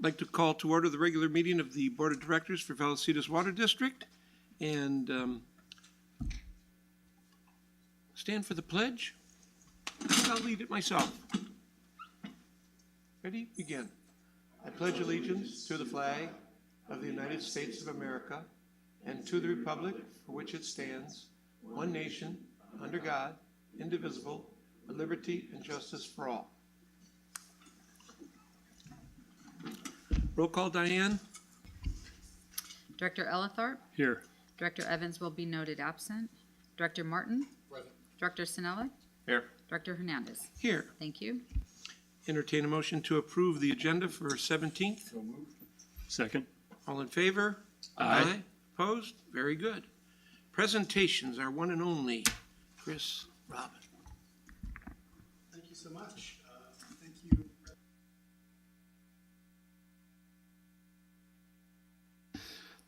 I'd like to call to order the regular meeting of the Board of Directors for Vallecitos Water District and stand for the pledge. I'll lead it myself. Ready? Begin. I pledge allegiance to the flag of the United States of America and to the republic for which it stands, one nation, under God, indivisible, with liberty and justice for all. Roll call, Diane. Director Ellithorpe. Here. Director Evans will be noted absent. Director Martin. Present. Director Sinella. Here. Director Hernandez. Here. Thank you. Entertain a motion to approve the agenda for 17th. So moved. Second. All in favor? Aye. Opposed? Very good. Presentations, our one and only Chris Robin. Thank you so much. Thank you.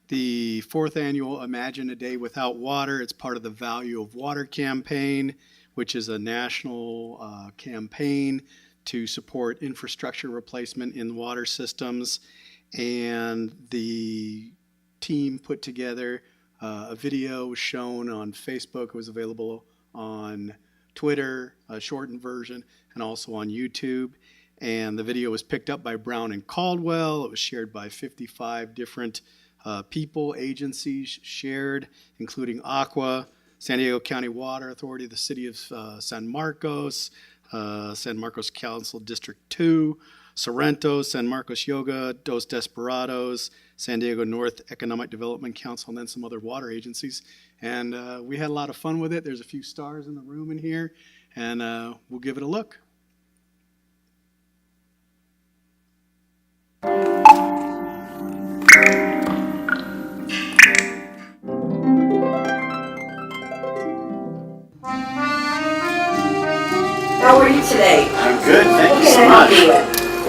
The fourth annual Imagine a Day Without Water. It's part of the Value of Water campaign, which is a national campaign to support infrastructure replacement in water systems. And the team put together a video was shown on Facebook. It was available on Twitter, a shortened version, and also on YouTube. And the video was picked up by Brown and Caldwell. It was shared by 55 different people, agencies shared, including Aqua, San Diego County Water Authority, the City of San Marcos Council District 2, Sorrento, San Marcos Yoga, Dos Desperados, San Diego North Economic Development Council, and then some other water agencies. And we had a lot of fun with it. There's a few stars in the room in here, and we'll give it a look. How are you today? I'm good, thank you so much.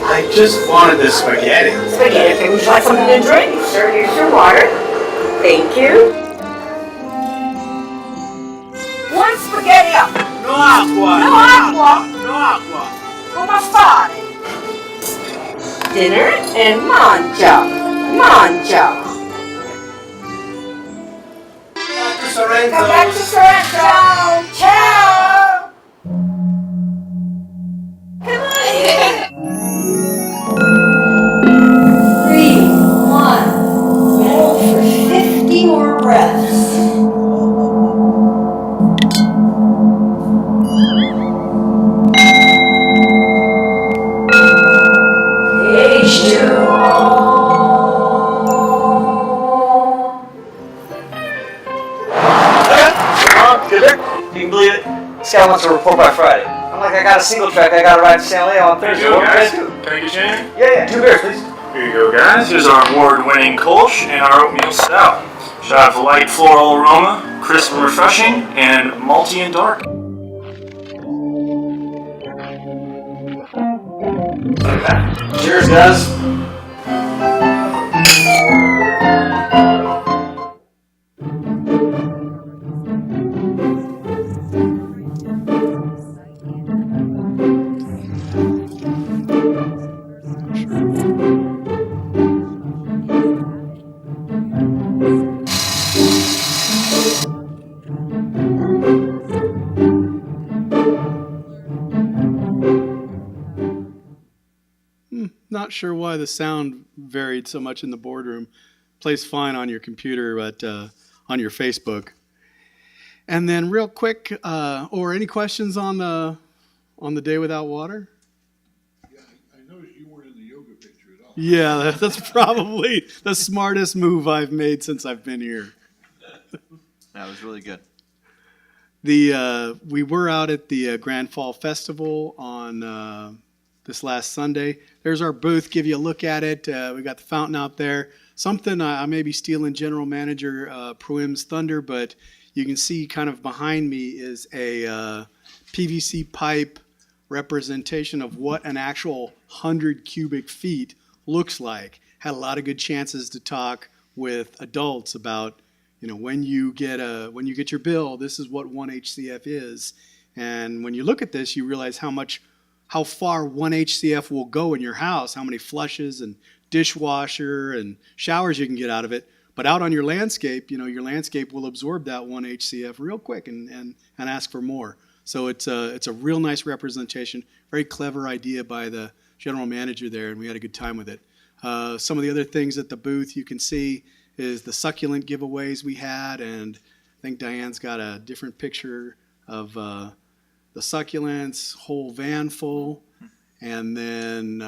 I just wanted the spaghetti. Spaghetti. Would you like something to drink? Sure, here's your water. Thank you. One spaghetti up. No agua. No agua. No agua. Come fare. Dinner and mangia. Mangia. Back to Sorrento. Come back to Sorrento. Ciao. Come on. 3, 1. Hold for 50 more breaths. H2O. You can believe it? This guy wants to report by Friday. I'm like, I got a single track, I got to ride to San Leo on Thursday. There you go, What guys. can I do? Can I get you anything? Yeah, 2 beers, please. Here you go, guys. Here's our award-winning Kolsch and our oatmeal stout. Should have light floral aroma, crisp and refreshing, and malty and dark. Cheers, guys. Not sure why the sound varied so much in the boardroom. Plays fine on your computer, but on your Facebook. And then real quick, or any questions on the Day Without Water? Yeah, I noticed you weren't in the yoga picture at all. Yeah, that's probably the smartest move I've made since I've been here. That was really good. We were out at the Grand Fall Festival on this last Sunday. There's our booth. Give you a look at it. We got the fountain out there. Something I may be stealing General Manager Pruim's thunder, but you can see kind of behind me is a PVC pipe representation of what an actual 100 cubic feet looks like. Had a lot of good chances to talk with adults about, you know, when you get your bill, this is what 1 HCF is. And when you look at this, you realize how much how far 1 HCF will go in your house, how many flushes and dishwasher and showers you can get out of it. But out on your landscape, your landscape will absorb that 1 HCF real quick and ask for more. So it's a real nice representation, very clever idea by the general manager there, and we had a good time with it. Some of the other things at the booth you can see is the succulent giveaways we had, and I think Diane's got a different picture of the succulents, whole van full, and then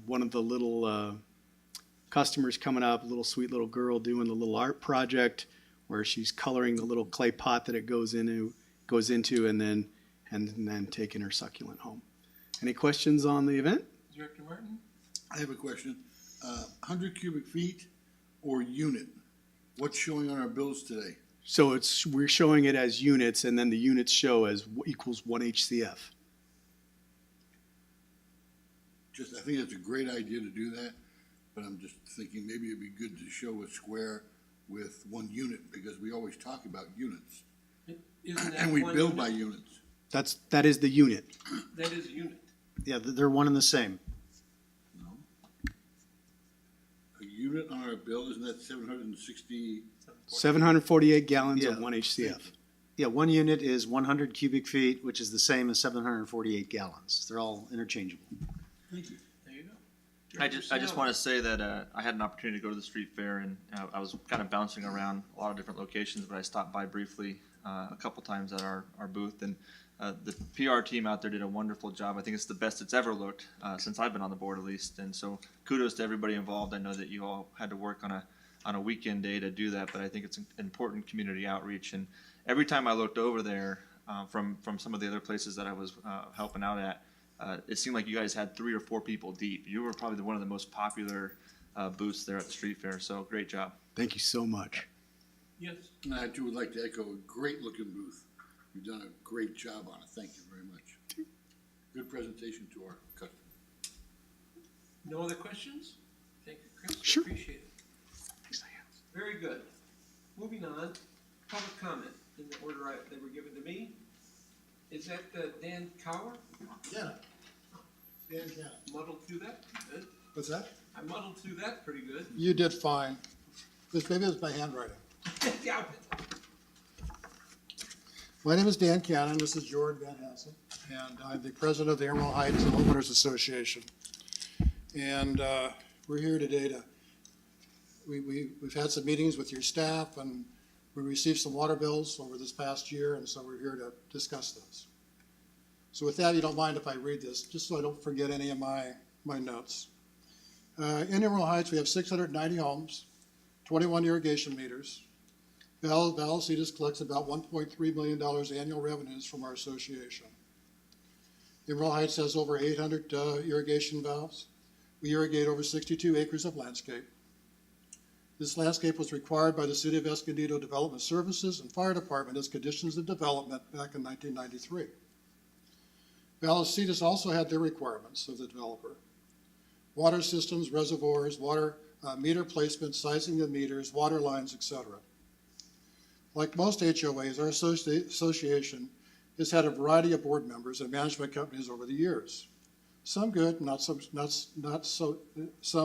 one of the little customers coming up, a little sweet little girl doing the little art project where she's coloring the little clay pot that it goes into, and then taking her succulent home. Any questions on the event? Director Martin? I have a question. 100 cubic feet or unit? What's showing on our bills today? So we're showing it as units, and then the units show as equals 1 HCF. I think it's a great idea to do that, but I'm just thinking maybe it'd be good to show a square with 1 unit, because we always talk about units. Isn't that And we one bill unit? by units. That is the unit. That is a unit. Yeah, they're one and the same. No? A unit on our bill, isn't that 760? 748 gallons of Yeah. 1 HCF. Yeah, 1 unit is 100 cubic feet, which is the same as 748 gallons. They're all interchangeable. Thank you. There you go. I just want to say that I had an opportunity to go to the street fair, and I was kind of bouncing around a lot of different locations, but I stopped by briefly a couple times at our booth, and the PR team out there did a wonderful job. I think it's the best it's ever looked since I've been on the board, at least. And so kudos to everybody involved. I know that you all had to work on a weekend day to do that, but I think it's an important community outreach. And every time I looked over there from some of the other places that I was helping out at, it seemed like you guys had 3 or 4 people deep. You were probably one of the most popular booths there at the street fair. So great job. Thank you so much. Yes. And I too would like to echo a great looking booth. You've done a great job on it. Thank you very much. Good presentation to our customers. No other questions? Thank you, Chris. Sure. Appreciate it. Thanks, Diane. Very good. Moving on, public comment in the order they were given to me. Is that Dan Cower? Yeah. Dan Cannon. Muddled through that? Good. What's that? I muddled through that pretty good. You did fine. Maybe it's my handwriting. Yeah. My name is Dan Cannon. This is Jordan Van Hassen, and I'm the president of the Emerald Heights Homeowners Association. And we're here today to, we've had some meetings with your staff, and we received some water bills over this past year, and so we're here to discuss those. So with that, if you don't mind if I read this, just so I don't forget any of my notes. In Emerald Heights, we have 690 homes, 21 irrigation meters. Vallecitos collects about $1.3 million annual revenues from our association. Emerald Heights has over 800 irrigation valves. We irrigate over 62 acres of landscape. This landscape was required by the City of Escondido Development Services and Fire Department as conditions of development back in 1993. Vallecitos also had their requirements of the developer. Water systems, reservoirs, water meter placement, sizing of meters, water lines, etc. Like most HOAs, our association has had a variety of board members and management companies over the years. Some good, some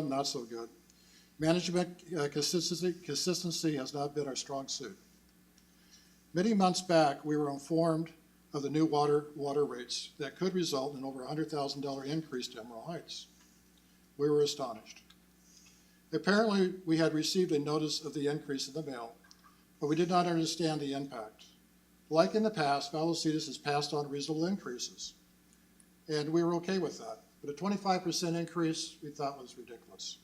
not so good. Management consistency has not been our strong suit. Many months back, we were informed of the new water rates that could result in over $100,000 increase to Emerald Heights. We were astonished. Apparently, we had received a notice of the increase in the mail, but we did not understand the impact. Like in the past, Vallecitos has passed on reasonable increases, and we were okay with that. But a 25% increase, we thought was ridiculous.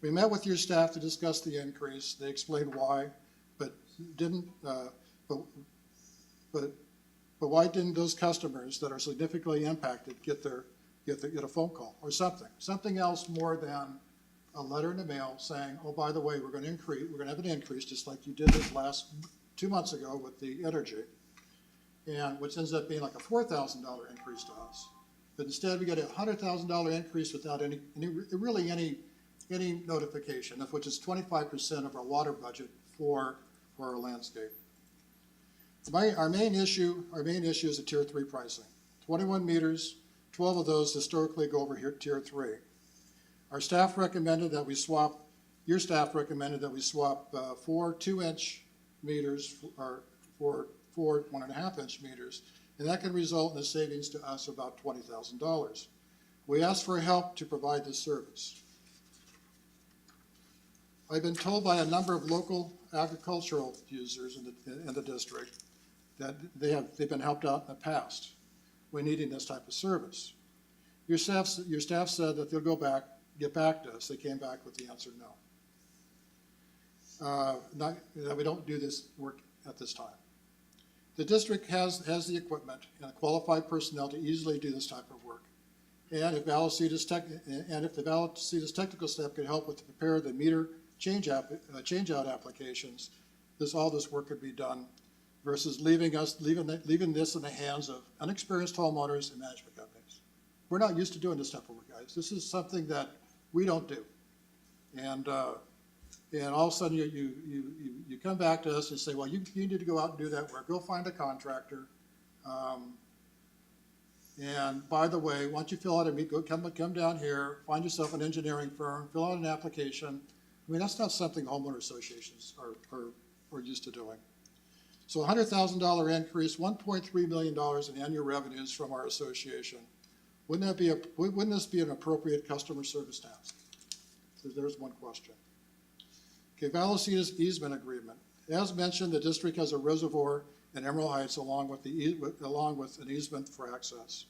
We met with your staff to discuss the increase. They explained why, but why didn't those customers that are significantly impacted get a phone call or something else more than a letter in the mail saying, oh, by the way, we're going to have an increase, just like you did this last 2 months ago with the energy, and which ends up being like a $4,000 increase to us. But instead, we get a $100,000 increase without any notification, of which is 25% of our water budget for our landscape. Our main issue is a tier 3 pricing. 21 meters, 12 of those historically go over here, tier 3. Our staff recommended that we swap, your staff recommended that we swap 4 2-inch meters for 4 1.5-inch meters, and that can result in a savings to us of about $20,000. We asked for help to provide this service. I've been told by a number of local agricultural users in the district that they've been helped out in the past when needing this type of service. Your staff said that they'll get back to us. They came back with the answer no. That we don't do this work at this time. The district has the equipment and qualified personnel to easily do this type of work. And if the Vallecitos technical staff could help with to prepare the meter change-out applications, all this work could be done versus leaving this in the hands of unexperienced homeowners and management companies. We're not used to doing this type of work, guys. This is something that we don't do. And all of a sudden you come back to us and say, well, you need to go out and do that work. Go find a contractor. And by the way, once you fill out come down here, find yourself an engineering firm, fill out an application. I mean, that's not something homeowner associations are used to doing. So $100,000 increase, $1.3 million in annual revenues from our association. Wouldn't this be an appropriate customer service task? So there's one question. Okay, Vallecitos easement agreement. As mentioned, the district has a reservoir in Emerald Heights along with an easement for access.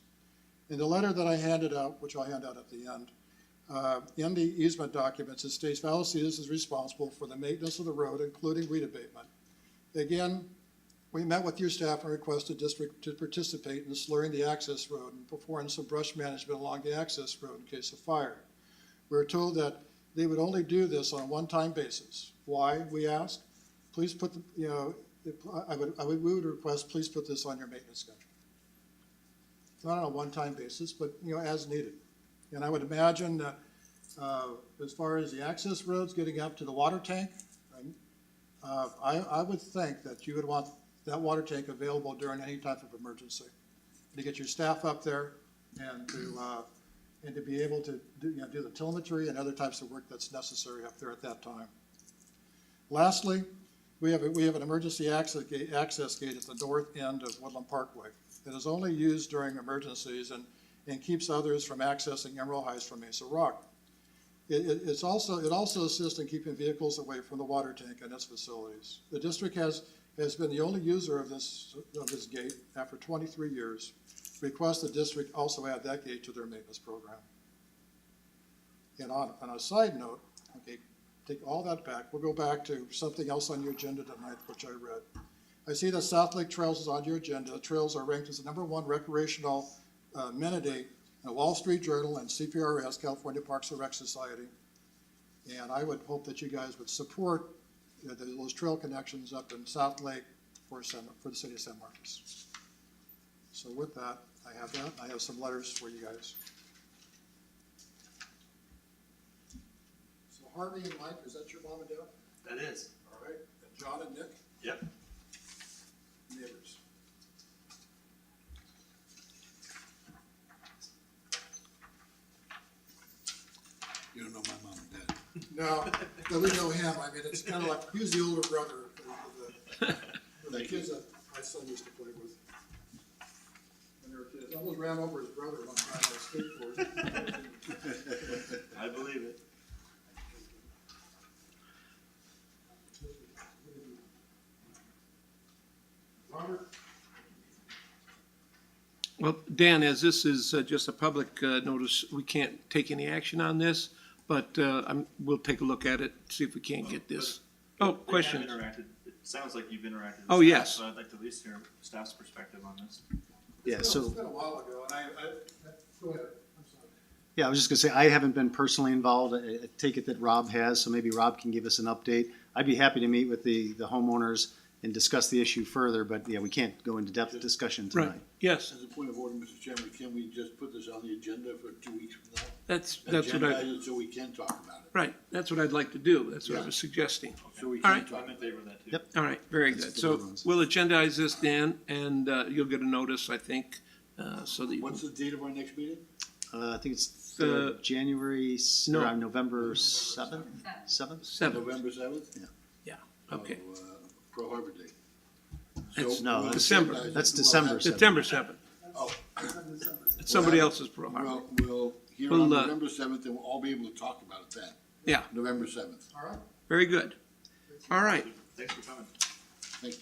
In the letter that I handed out, which I'll hand out at the end, in the easement documents, it states Vallecitos is responsible for the maintenance of the road, including weed abatement. Again, we met with your staff and requested district to participate in slurring the access road and perform some brush management along the access road in case of fire. We were told that they would only do this on a one-time basis. Why, we asked? Please put, we would request, please put this on your maintenance schedule. Not on a one-time basis, but, as needed. And I would imagine that as far as the access roads getting up to the water tank, I would think that you would want that water tank available during any type of emergency. To get your staff up there and to be able to do the telemetry and other types of work that's necessary up there at that time. Lastly, we have an emergency access gate at the north end of Woodland Parkway. It is only used during emergencies and keeps others from accessing Emerald Heights from Mesa Rock. It also assists in keeping vehicles away from the water tank and its facilities. The district has been the only user of this gate after 23 years. Request the district also add that gate to their maintenance program. And on a side note, okay, take all that back. We'll go back to something else on your agenda tonight, which I read. I see that South Lake Trails is on your agenda. The trails are ranked as the #1 recreational amenity in the Wall Street Journal and CPRS, California Parks and Rec Society. And I would hope that you guys would support those trail connections up in South Lake for the city of San Marcos. So with that, I have that. I have some letters for you guys. So Harvey and Mike, is that your mom and dad? That is. All right. And John and Nick? Yep. Neighbors. You don't know my mom and dad. No, but we know him. I mean, it's kind of like, he was the older brother of the kids that my son used to play with when they were kids. I almost ran over his brother one time on a skateboard. I believe it. Robert? Well, Dan, as this is just a public notice, we can't take any action on this, but we'll take a look at it, see if we can't get this. Oh, question. It sounds like you've interacted with Oh, staff, yes. so I'd like to at least hear staff's perspective on this. Yeah, It's so, been a while ago, and go ahead. I'm sorry. yeah, I was just gonna say, I haven't been personally involved. I take it that Rob has, so maybe Rob can give us an update. I'd be happy to meet with the homeowners and discuss the issue further, but yeah, we can't go into depth discussion Right, tonight. yes, As a point of order, Mr. Chairman, can we just put this on the agenda for 2 weeks from now? that's what I, Agendize it so we can talk about it, right, that's what I'd like to do, that's what I Yeah. was suggesting. so we All can right. talk I'm in about it. favor of that too. Yep. All right, very That's good. the So good ones. we'll agendize this, Dan, and you'll get a notice, I think, So that What's the date of our next meeting? I think it's November 7th? 7th. November 7th? Okay. Pearl Harbor Day. It's No, that's December. That's December 7th. September 7th. Oh. It's somebody else's Pearl Harbor. We'll hear We'll, on November 7th, and we'll all be able to talk about it then. Yeah, November 7th. All right. very good. All right, Thanks for coming. Thank you.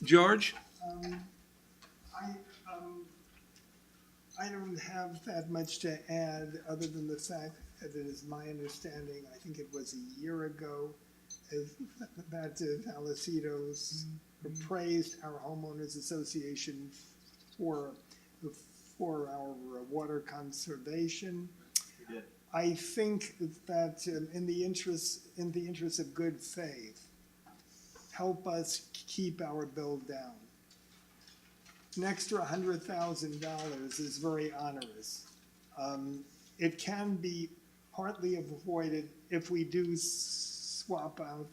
George? I don't have that much to add, other than the fact that it is my understanding, I think it was a year ago, that Vallecitos praised our homeowners association for our water conservation. We did. I think that in the interest of good faith, help us keep our bill down. An extra $100,000 is very onerous. It can be partly avoided if we do swap out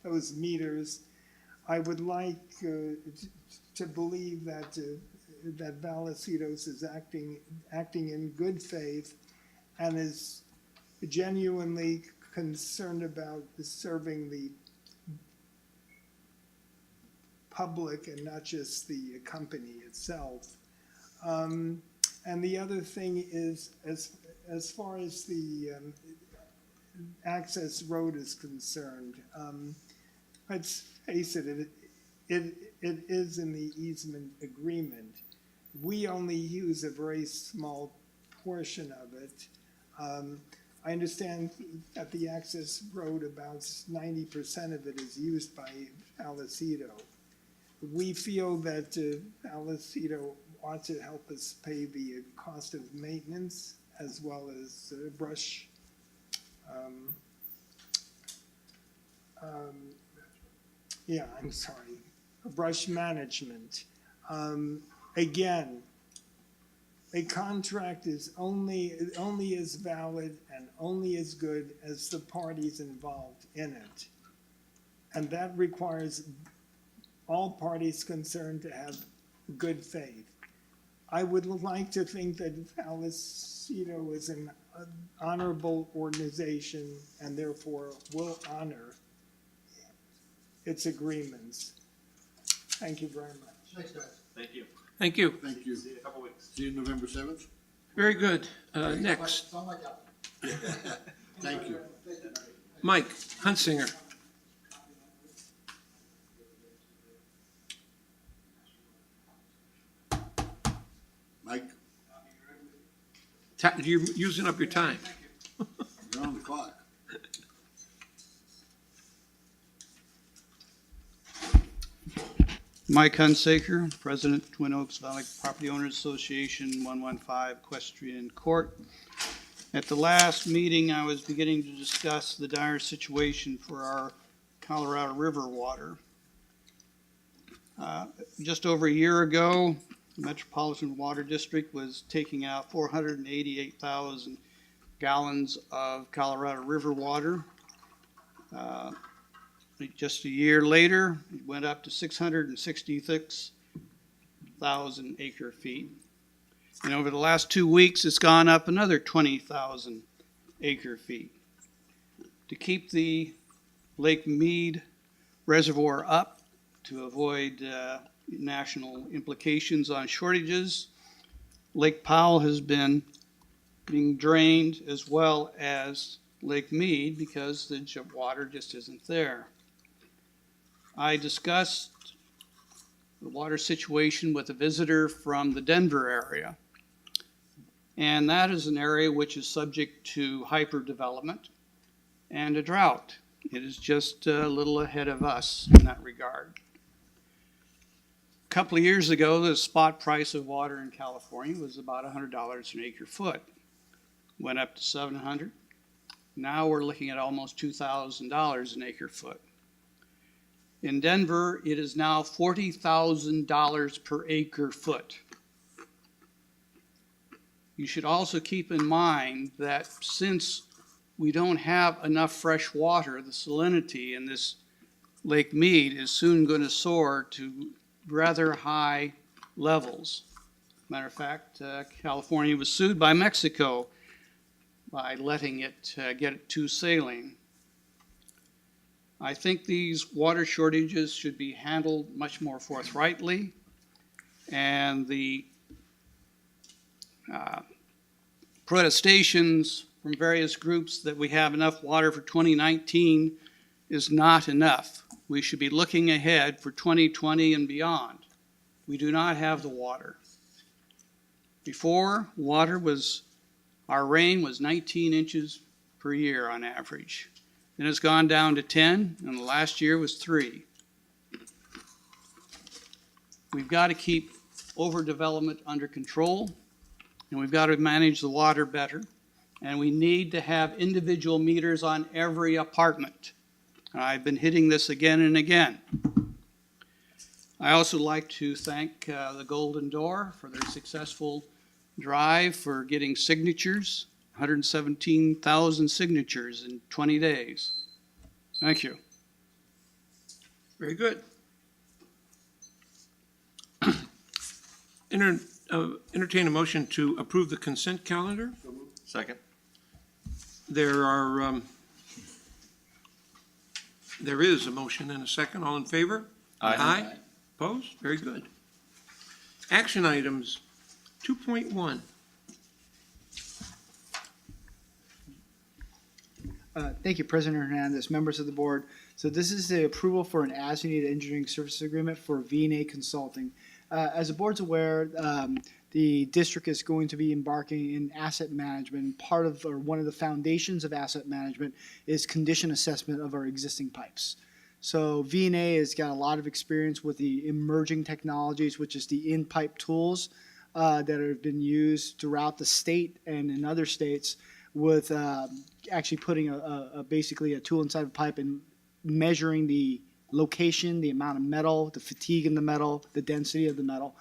those meters. I would like to believe that that Vallecitos is acting in good faith and is genuinely concerned about serving the public and not just the company itself. And the other thing is, as far as the access road is concerned, let's face it, it is in the easement agreement. We only use a very small portion of it. I understand that the access road, about 90% of it is used by Vallecito. We feel that Vallecito ought to help us pay the cost of maintenance as well as brush brush management. Again, a contract is only as valid and only as good as the parties involved in it. And that requires all parties concerned to have good faith. I would like to think that Vallecitos is an honorable organization and therefore will honor its agreements. Thank you very much. Thanks, guys. Thank you. Thank you. Thank you. See you in a couple weeks. See you November 7th? Very good. Next, Sound like that. Thank you. Mike Hunsinger. Mike, You're using up your time. you're on the clock. Mike Hunsaker, President, Twin Oaks Valley Property Owners Association, 115 Equestrian Court. At the last meeting, I was beginning to discuss the dire situation for our Colorado River water. Just over a year ago, the Metropolitan Water District was taking out 488,000 gallons of Colorado River water. Just a year later, it went up to 666,000 acre feet. And over the last 2 weeks, it's gone up another 20,000 acre feet. To keep the Lake Mead Reservoir up, to avoid national implications on shortages, Lake Powell has been being drained as well as Lake Mead because the water just isn't there. I discussed the water situation with a visitor from the Denver area. And that is an area which is subject to hyperdevelopment and a drought. It is just a little ahead of us in that regard. A couple of years ago, the spot price of water in California was about $100 an acre foot. Went up to $700. Now we're looking at almost $2,000 an acre foot. In Denver, it is now $40,000 per acre foot. You should also keep in mind that since we don't have enough fresh water, the salinity in this Lake Mead is soon going to soar to rather high levels. Matter of fact, California was sued by Mexico by letting it get it to saline. I think these water shortages should be handled much more forthrightly, and the protestations from various groups that we have enough water for 2019 is not enough. We should be looking ahead for 2020 and beyond. We do not have the water. Before, our rain was 19 inches per year on average. Then it's gone down to 10, and the last year was 3. We've got to keep overdevelopment under control, and we've got to manage the water better. And we need to have individual meters on every apartment. I've been hitting this again and again. I also like to thank the Golden Door for their successful drive for getting signatures, 117,000 signatures in 20 days. Thank you. Very good. Entertain a motion to approve the consent calendar. Second. There is a motion and a second. All in favor? Aye. Opposed? Very good. Action items 2.1. Thank you, President Hernandez, members of the board. So this is the approval for an as-needed engineering services agreement for V&A Consulting. As the board's aware, the district is going to be embarking in asset management. Part of, or one of the foundations of asset management is condition assessment of our existing pipes. So V&A has got a lot of experience with the emerging technologies, which is the in-pipe tools that have been used throughout the state and in other states, with actually putting basically a tool inside of a pipe and measuring the location, the amount of metal, the fatigue in the metal, the density of the metal.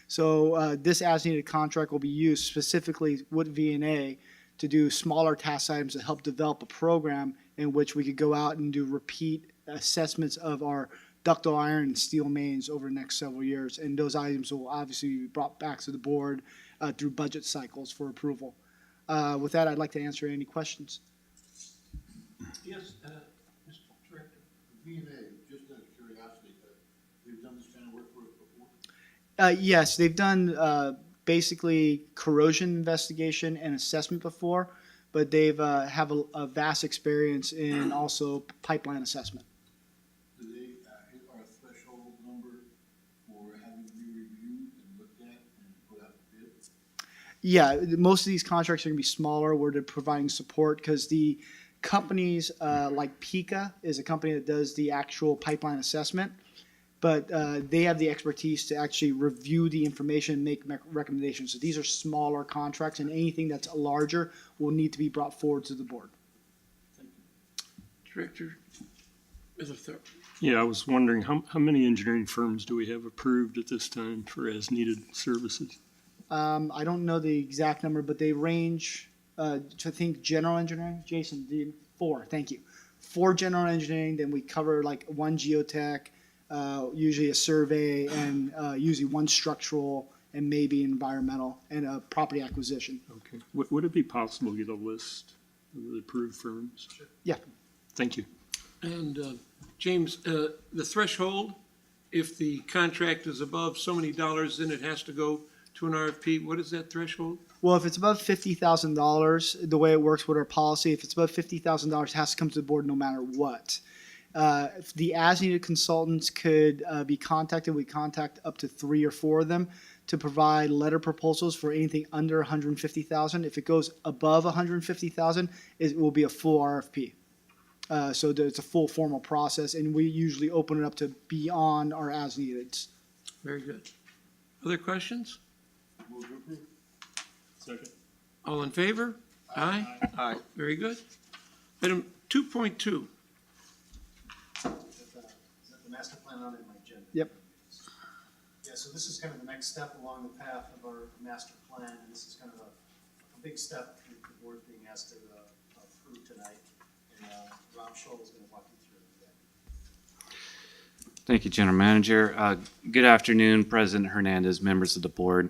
So this as-needed contract will be used specifically with V&A to do smaller task items to help develop a program in which we could go out and do repeat assessments of our ductile iron and steel mains over the next several years. And those items will obviously be brought back to the board through budget cycles for approval. With that, I'd like to answer any questions. Yes, Mr. Director. V&A, just out of curiosity, they've done this kind of work for us before? Yes, they've done basically corrosion investigation and assessment before, but they've have a vast experience in also pipeline assessment. Do they hit our threshold number for having to be reviewed and looked at and put out the bid? Yeah, most of these contracts are going to be smaller where they're providing support because the companies like Pika is a company that does the actual pipeline assessment, but they have the expertise to actually review the information and make recommendations. So these are smaller contracts, and anything that's larger will need to be brought forward to the board. Director, Yeah, I was wondering how many engineering firms do we have approved at this time for as-needed services? I don't know the exact number, but they range to, I think, general engineering. Jason, 4, thank you. 4 general engineering, then we cover like 1 geotech, usually a survey, and usually 1 structural, and maybe environmental, and a property acquisition. Okay. Would it be possible to get a list of the approved firms? Sure. Yeah. Thank you. And James, the threshold, if the contract is above so many dollars, then it has to go to an RFP. What is that threshold? Well, if it's above $50,000, the way it works with our policy, if it's above $50,000, it has to come to the board no matter what. If the as-needed consultants could be contacted, we contact up to 3 or 4 of them to provide letter proposals for anything under $150,000. If it goes above $150,000, it will be a full RFP. So it's a full formal process, and we usually open it up to beyond our as-neededs. Very good. Other questions? Move to approve. Second. All in favor? Aye. Aye. Very good. Item 2.2. Is that the master plan on my agenda? Yep. Yeah, so this is kind of the next step along the path of our master plan, and this is kind of a big step that the board's being asked to approve tonight. And Rob Scholl is going to walk you through Thank you, General Manager. Good afternoon, President Hernandez, members of the board.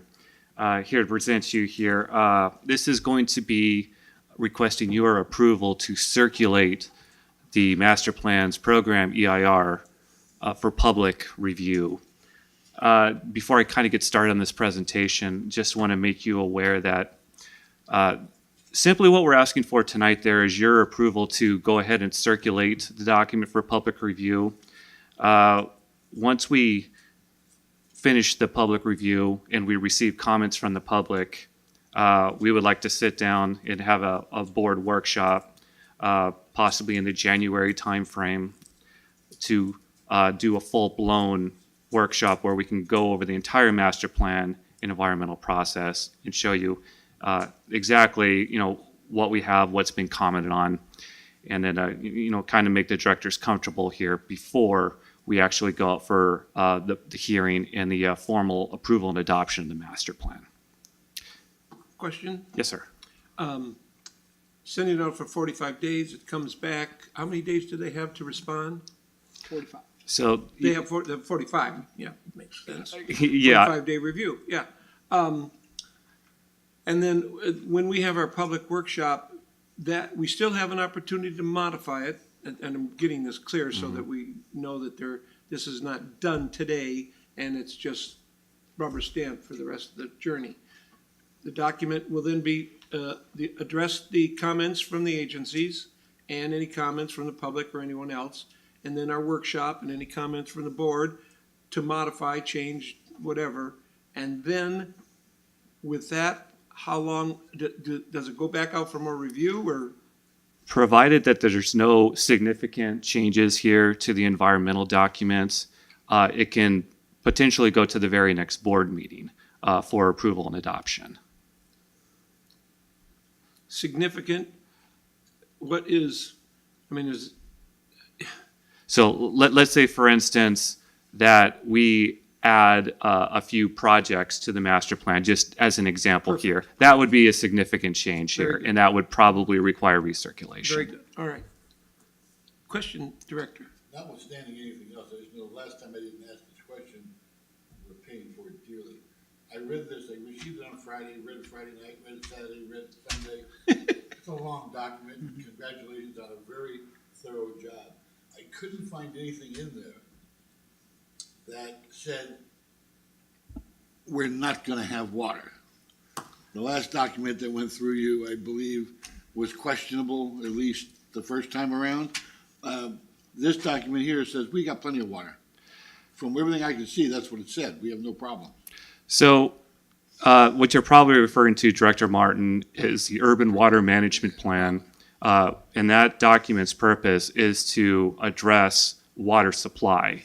Here to present you here. This is going to be requesting your approval to circulate the master plans program EIR for public review. Before I kind of get started on this presentation, just want to make you aware that simply what we're asking for tonight there is your approval to go ahead and circulate the document for public review. Once we finish the public review and we receive comments from the public, we would like to sit down and have a board workshop, possibly in the January timeframe, to do a full-blown workshop where we can go over the entire master plan and environmental process and show you exactly, what we have, what's been commented on, and then, kind of make the directors comfortable here before we actually go out for the hearing and the formal approval and adoption of the master plan. Question? Yes, sir. Sending it out for 45 days, it comes back. How many days do they have to respond? 45. So they have 45. Yeah, makes sense. Yeah. 45-day review. Yeah. And then when we have our public workshop, that we still have an opportunity to modify it. And I'm getting this clear so that we know that this is not done today and it's just rubber stamped for the rest of the journey. The document will then be address the comments from the agencies and any comments from the public or anyone else, and then our workshop and any comments from the board to modify, change, whatever. And then with that, how long does it go back out for more review or? Provided that there's no significant changes here to the environmental documents, it can potentially go to the very next board meeting for approval and adoption. Significant? What is, So let's say, for instance, that we add a few projects to the master plan, just as an example. Perfect. Here. That would be a significant change here, and that would probably require recirculation. Very good. All right. Question, Director. Notwithstanding anything else, I just know the last time I didn't ask this question, we're paying for it dearly. I read this, I received it on Friday, read it Friday night, read it Saturday, read it Sunday. It's a long document. Congratulations on a very thorough job. I couldn't find anything in there that said we're not going to have water. The last document that went through you, I believe, was questionable, at least the first time around. This document here says we got plenty of water. From everything I can see, that's what it said. We have no problem. So what you're probably referring to, Director Martin, is the Urban Water Management Plan. And that document's purpose is to address water supply.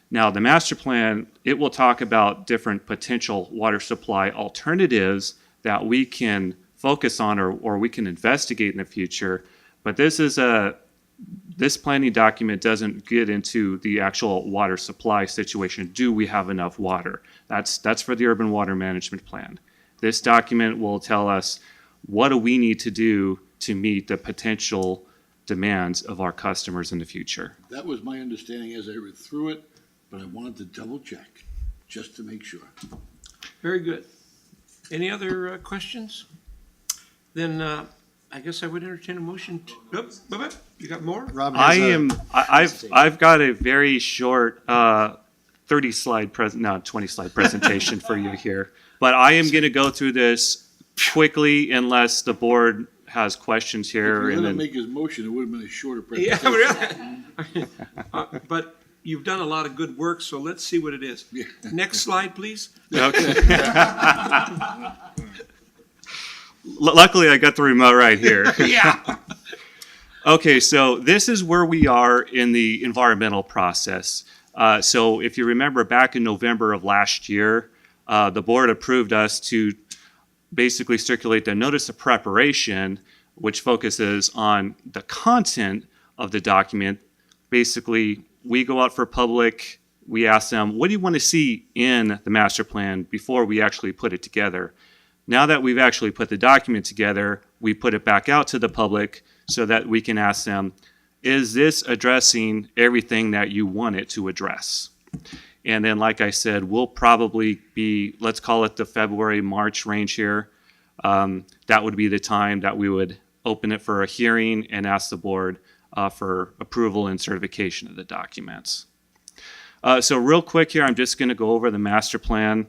Now, the master plan, it will talk about different potential water supply alternatives that we can focus on or we can investigate in the future. But this planning document doesn't get into the actual water supply situation. Do we have enough water? That's for the Urban Water Management Plan. This document will tell us what do we need to do to meet the potential demands of our customers in the future. That was my understanding as I read through it, but I wanted to double check just to make sure. Very good. Any other questions? Then I guess I would entertain a motion. You got more? Rob, I've got a very short 20-slide presentation for you here. But I am going to go through this quickly unless the board has questions here. If you let him make his motion, it would have been a shorter presentation. Yeah, really. But you've done a lot of good work, so let's see what it is. Yeah. Next slide, please. Okay. Luckily, I got the remote right here. Yeah. Okay, so this is where we are in the environmental process. So if you remember back in November of last year, the board approved us to basically circulate the notice of preparation, which focuses on the content of the document. Basically, we go out for public, we ask them, what do you want to see in the master plan before we actually put it together? Now that we've actually put the document together, we put it back out to the public so that we can ask them, is this addressing everything that you want it to address? And then, like I said, we'll probably be, let's call it the February, March range here. That would be the time that we would open it for a hearing and ask the board for approval and certification of the documents. So real quick here, I'm just going to go over the master plan.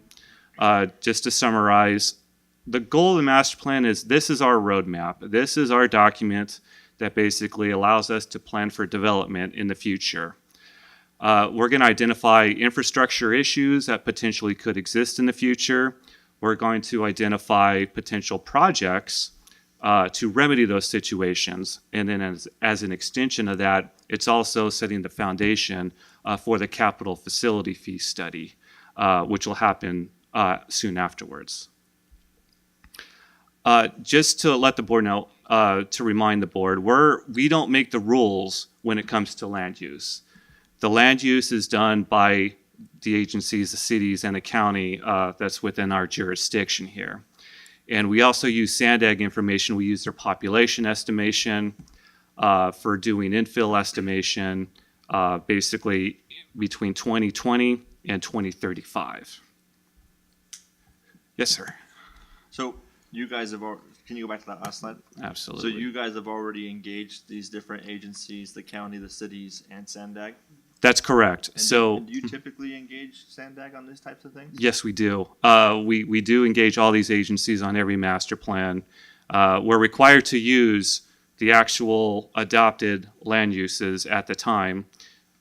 Just to summarize, the goal of the master plan is this is our roadmap. This is our document that basically allows us to plan for development in the future. We're going to identify infrastructure issues that potentially could exist in the future. We're going to identify potential projects to remedy those situations. And then as an extension of that, it's also setting the foundation for the capital facility fee study, which will happen soon afterwards. Just to let the board know, to remind the board, we don't make the rules when it comes to land use. The land use is done by the agencies, the cities, and the county that's within our jurisdiction here. And we also use SANDAG information. We use their population estimation for doing infill estimation, basically between 2020 and 2035. Yes, sir. So you guys have already, can you go back to that last slide? Absolutely. So you guys have already engaged these different agencies, the county, the cities, and SANDAG? That's correct. And do you typically engage SANDAG on these types of things? Yes, we do. We do engage all these agencies on every master plan. We're required to use the actual adopted land uses at the time.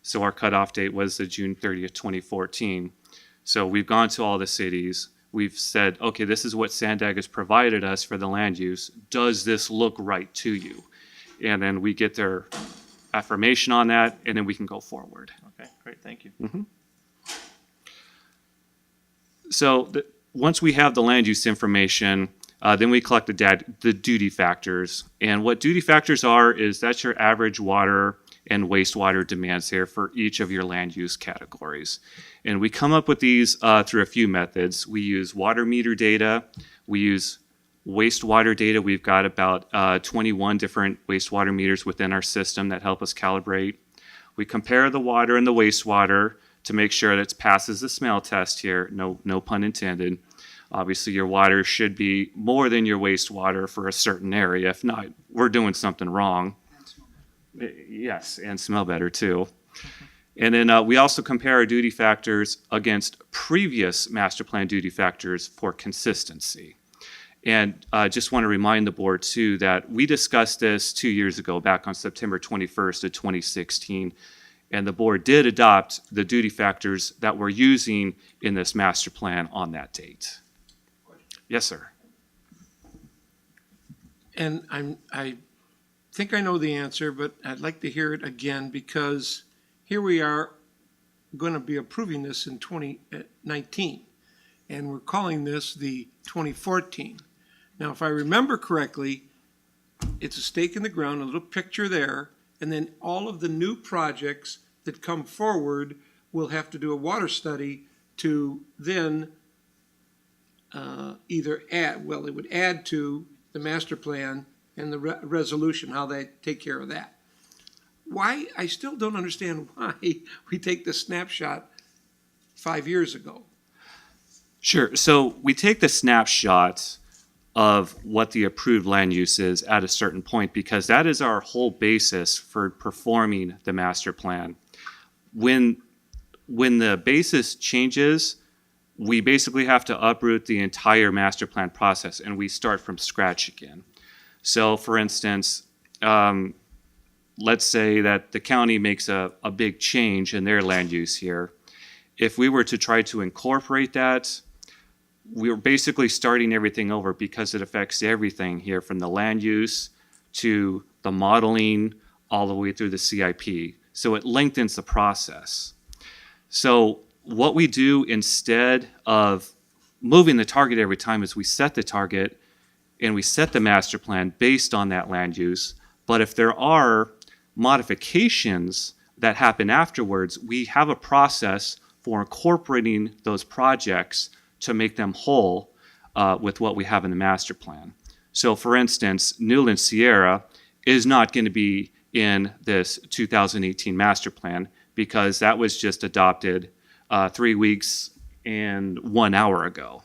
So our cutoff date was the June 30th, 2014. So we've gone to all the cities. We've said, okay, this is what SANDAG has provided us for the land use. Does this look right to you? And then we get their affirmation on that, and then we can go forward. Okay, great, thank you. Mm-hmm. So once we have the land use information, then we collect the duty factors. And what duty factors are is that's your average water and wastewater demands here for each of your land use categories. And we come up with these through a few methods. We use water meter data. We use wastewater data. We've got about 21 different wastewater meters within our system that help us calibrate. We compare the water and the wastewater to make sure that it passes the smell test here. No pun intended. Obviously, your water should be more than your wastewater for a certain area. If not, we're doing something wrong. Yes, and smell better too. And then we also compare our duty factors against previous master plan duty factors for consistency. And I just want to remind the board too that we discussed this 2 years ago, back on September 21st of 2016. And the board did adopt the duty factors that we're using in this master plan on that date. Yes, sir. And I think I know the answer, but I'd like to hear it again, because here we are going to be approving this in 2019, and we're calling this the 2014. Now, if I remember correctly, it's a stake in the ground, a little picture there, and then all of the new projects that come forward will have to do a water study to then either add, well, it would add to the master plan and the resolution, how they take care of that. Why, I still don't understand why we take the snapshot 5 years ago. Sure. So we take the snapshot of what the approved land use is at a certain point, because that is our whole basis for performing the master plan. When the basis changes, we basically have to uproot the entire master plan process and we start from scratch again. So for instance, let's say that the county makes a big change in their land use here. If we were to try to incorporate that, we're basically starting everything over, because it affects everything here, from the land use to the modeling all the way through the CIP. So it lengthens the process. So what we do instead of moving the target every time is we set the target and we set the master plan based on that land use. But if there are modifications that happen afterwards, we have a process for incorporating those projects to make them whole with what we have in the master plan. So for instance, Newland Sierra is not going to be in this 2018 master plan, because that was just adopted 3 weeks and 1 hour ago.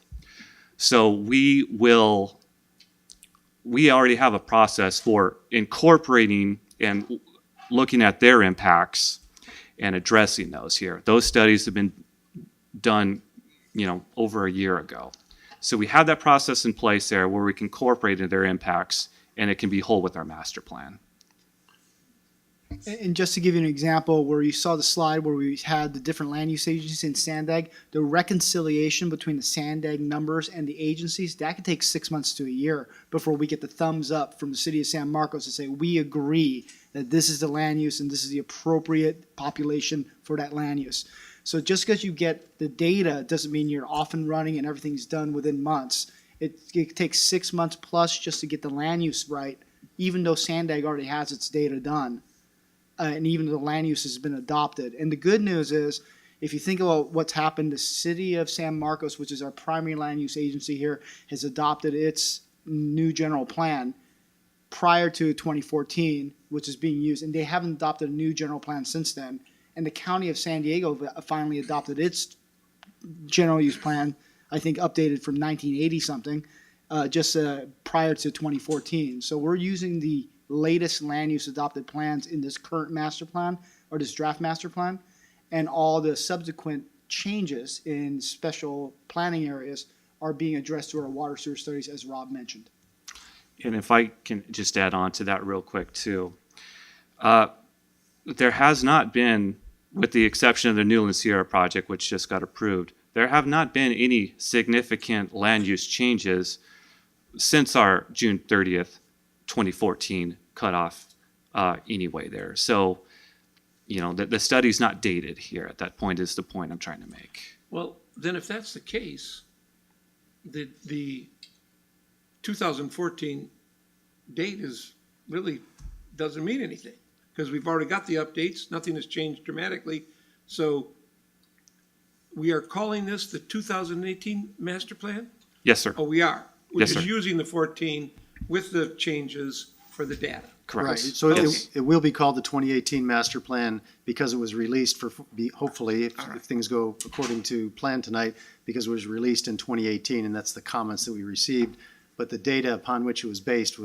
So we already have a process for incorporating and looking at their impacts and addressing those here. Those studies have been done, over a year ago. So we have that process in place there where we can incorporate their impacts, and it can be whole with our master plan. And just to give you an example, where you saw the slide where we had the different land use agencies in Sandag, the reconciliation between the Sandag numbers and the agencies, that could take 6 months to a year before we get the thumbs up from the city of San Marcos to say, we agree that this is the land use and this is the appropriate population for that land use. So just because you get the data doesn't mean you're off and running and everything's done within months. It takes 6 months plus just to get the land use right, even though Sandag already has its data done. And even though the land use has been adopted. And the good news is, if you think about what's happened, the city of San Marcos, which is our primary land use agency here, has adopted its new general plan prior to 2014, which is being used. And they haven't adopted a new general plan since then. And the county of San Diego finally adopted its general use plan, I think updated from 1980 something, just prior to 2014. So we're using the latest land use adopted plans in this current master plan or this draft master plan, and all the subsequent changes in special planning areas are being addressed through our water sewer studies, as Rob mentioned. And if I can just add on to that real quick too, there has not been, with the exception of the Newland Sierra project, which just got approved, there have not been any significant land use changes since our June 30th, 2014 cutoff anyway there. So, the study's not dated here at that point is the point I'm trying to make. Well, then if that's the case, the 2014 date really doesn't mean anything because we've already got the updates. Nothing has changed dramatically. So we are calling this the 2018 master plan? Yes, sir. Oh, we are. Which Yes, is sir. using the 14 with the changes for the data. Correct. Right, so it will be called the 2018 master plan because it was released hopefully, if things go according to plan tonight, because it was released in 2018, and that's the comments that we received. But the data upon which it was based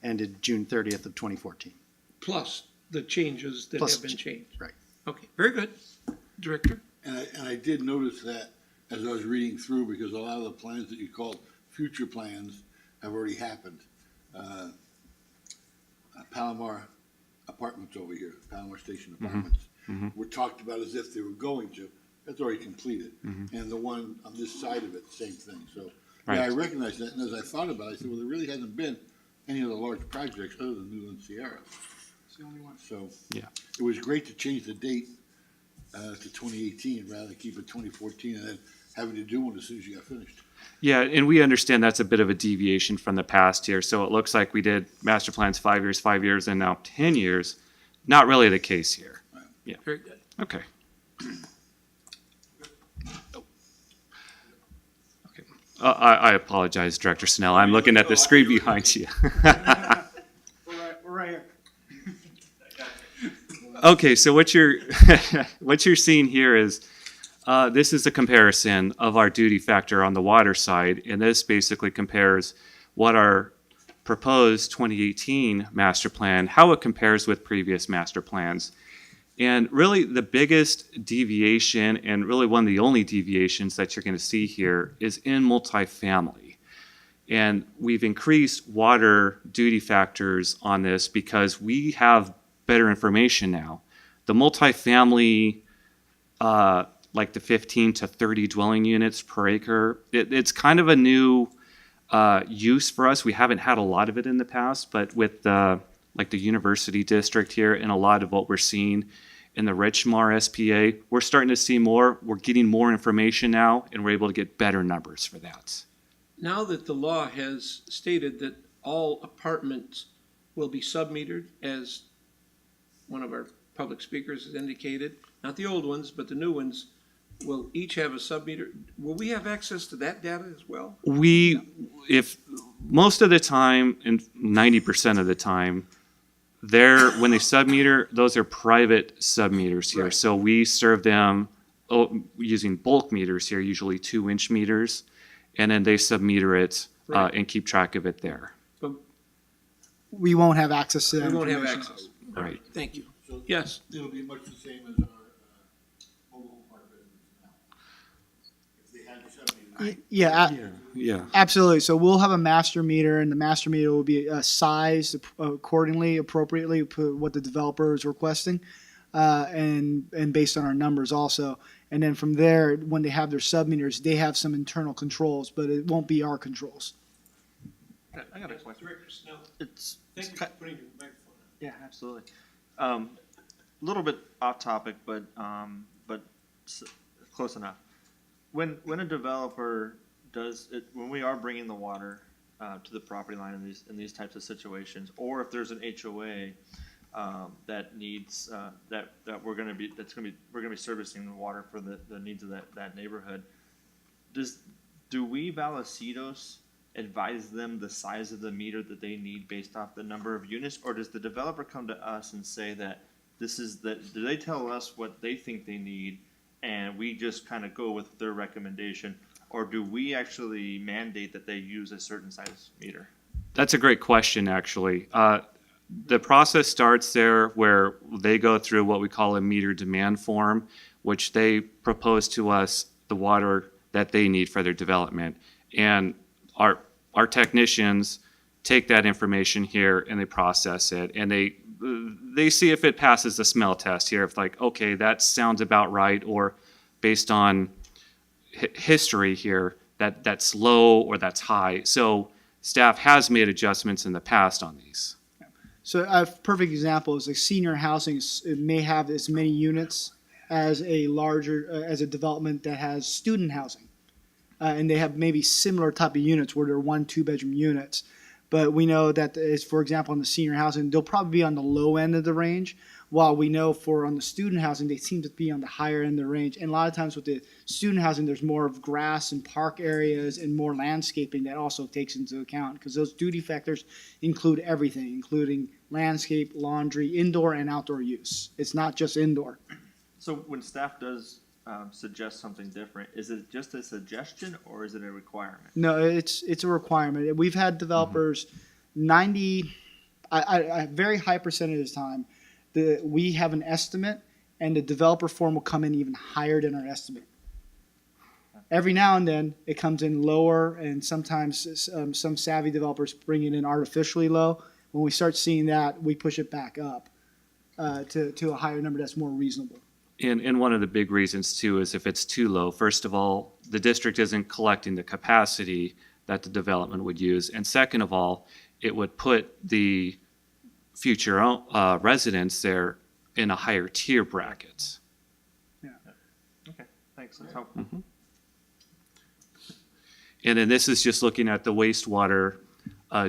ended June 30th of 2014. Plus the changes that have been changed. Right. Okay, very good. Director? And I did notice that as I was reading through, because a lot of the plans that you called future plans have already happened. Palomar Apartments over here, Palomar Station Apartments, were talked about as if they were going to. That's already completed. And the one on this side of it, same thing. So, Right. yeah, I recognize that. And as I thought about it, I said, well, there really hasn't been any of the large projects other than Newland Sierra. It's the only one. So, Yeah. it was great to change the date to 2018 rather than keep it 2014 and then having to do one as soon as you got finished. Yeah, and we understand that's a bit of a deviation from the past here. So it looks like we did master plans 5 years, and now 10 years. Not really the case here. Yeah. Very good. Okay. Okay. I apologize, Director Snell. I'm looking at the screen behind you. We're right here. Okay, so what you're what you're seeing here is this is a comparison of our duty factor on the water side, and this basically compares what our proposed 2018 master plan, how it compares with previous master plans. And really the biggest deviation, and really one of the only deviations that you're going to see here, is in multifamily. And we've increased water duty factors on this because we have better information now. The multifamily, like the 15 to 30 dwelling units per acre, it's kind of a new use for us. We haven't had a lot of it in the past, but with like the university district here and a lot of what we're seeing in the Richmar SPA, we're starting to see more. We're getting more information now, and we're able to get better numbers for that. Now that the law has stated that all apartments will be submetered, as one of our public speakers has indicated, not the old ones, but the new ones, will each have a submeter. Will we have access to that data as well? If most of the time, and 90% of the time, when they submeter, those are private submeters here. Right. So we serve them using bulk meters here, usually 2-inch meters, and then they submeter it and keep track of it there. We won't have access to that We won't have information. access. Right. Thank you. So Yes. it'll be much the same as our mobile home park residents now. If they had something. Yeah. Absolutely. So we'll have a master meter, and the master meter will be sized accordingly, appropriately, what the developer is requesting, and based on our numbers also. And then from there, when they have their sub meters, they have some internal controls, but it won't be our controls. I got a question. Director Snell, It's thank you for putting your microphone on. Yeah, absolutely. A little bit off topic, but close enough. When a developer does it, when we are bringing the water to the property line in these types of situations, or if there's an HOA that needs that we're going to be servicing the water for the needs of that neighborhood, do we Vallecitos advise them the size of the meter that they need based off the number of units, or does the developer come to us and say that do they tell us what they think they need and we just kind of go with their recommendation, or do we actually mandate that they use a certain size meter? That's a great question, actually. The process starts there where they go through what we call a meter demand form, which they propose to us the water that they need for their development. And our technicians take that information here and they process it, and they see if it passes the smell test here. If like, okay, that sounds about right, or based on history here, that's low or that's high. So staff has made adjustments in the past on these. So a perfect example is like senior housing. It may have as many units as as a development that has student housing. And they have maybe similar type of units where they're 1-2 bedroom units. But we know that, for example, in the senior housing, they'll probably be on the low end of the range, while we know on the student housing, they seem to be on the higher end of the range. And a lot of times with the student housing, there's more of grass and park areas and more landscaping that also takes into account, because those duty factors include everything, including landscape, laundry, indoor and outdoor use. It's not just indoor. So when staff does suggest something different, is it just a suggestion or is it a requirement? No, it's a requirement. We've had developers, a very high percentage of the time, we have an estimate, and the developer form will come in even higher than our estimate. Every now and then, it comes in lower, and sometimes some savvy developers bring it in artificially low. When we start seeing that, we push it back up to a higher number that's more reasonable. And one of the big reasons too is if it's too low, first of all, the district isn't collecting the capacity that the development would use. And second of all, it would put the future residents there in a higher tier bracket. Yeah. Okay, thanks. That's helpful. Mm-hmm. And then this is just looking at the wastewater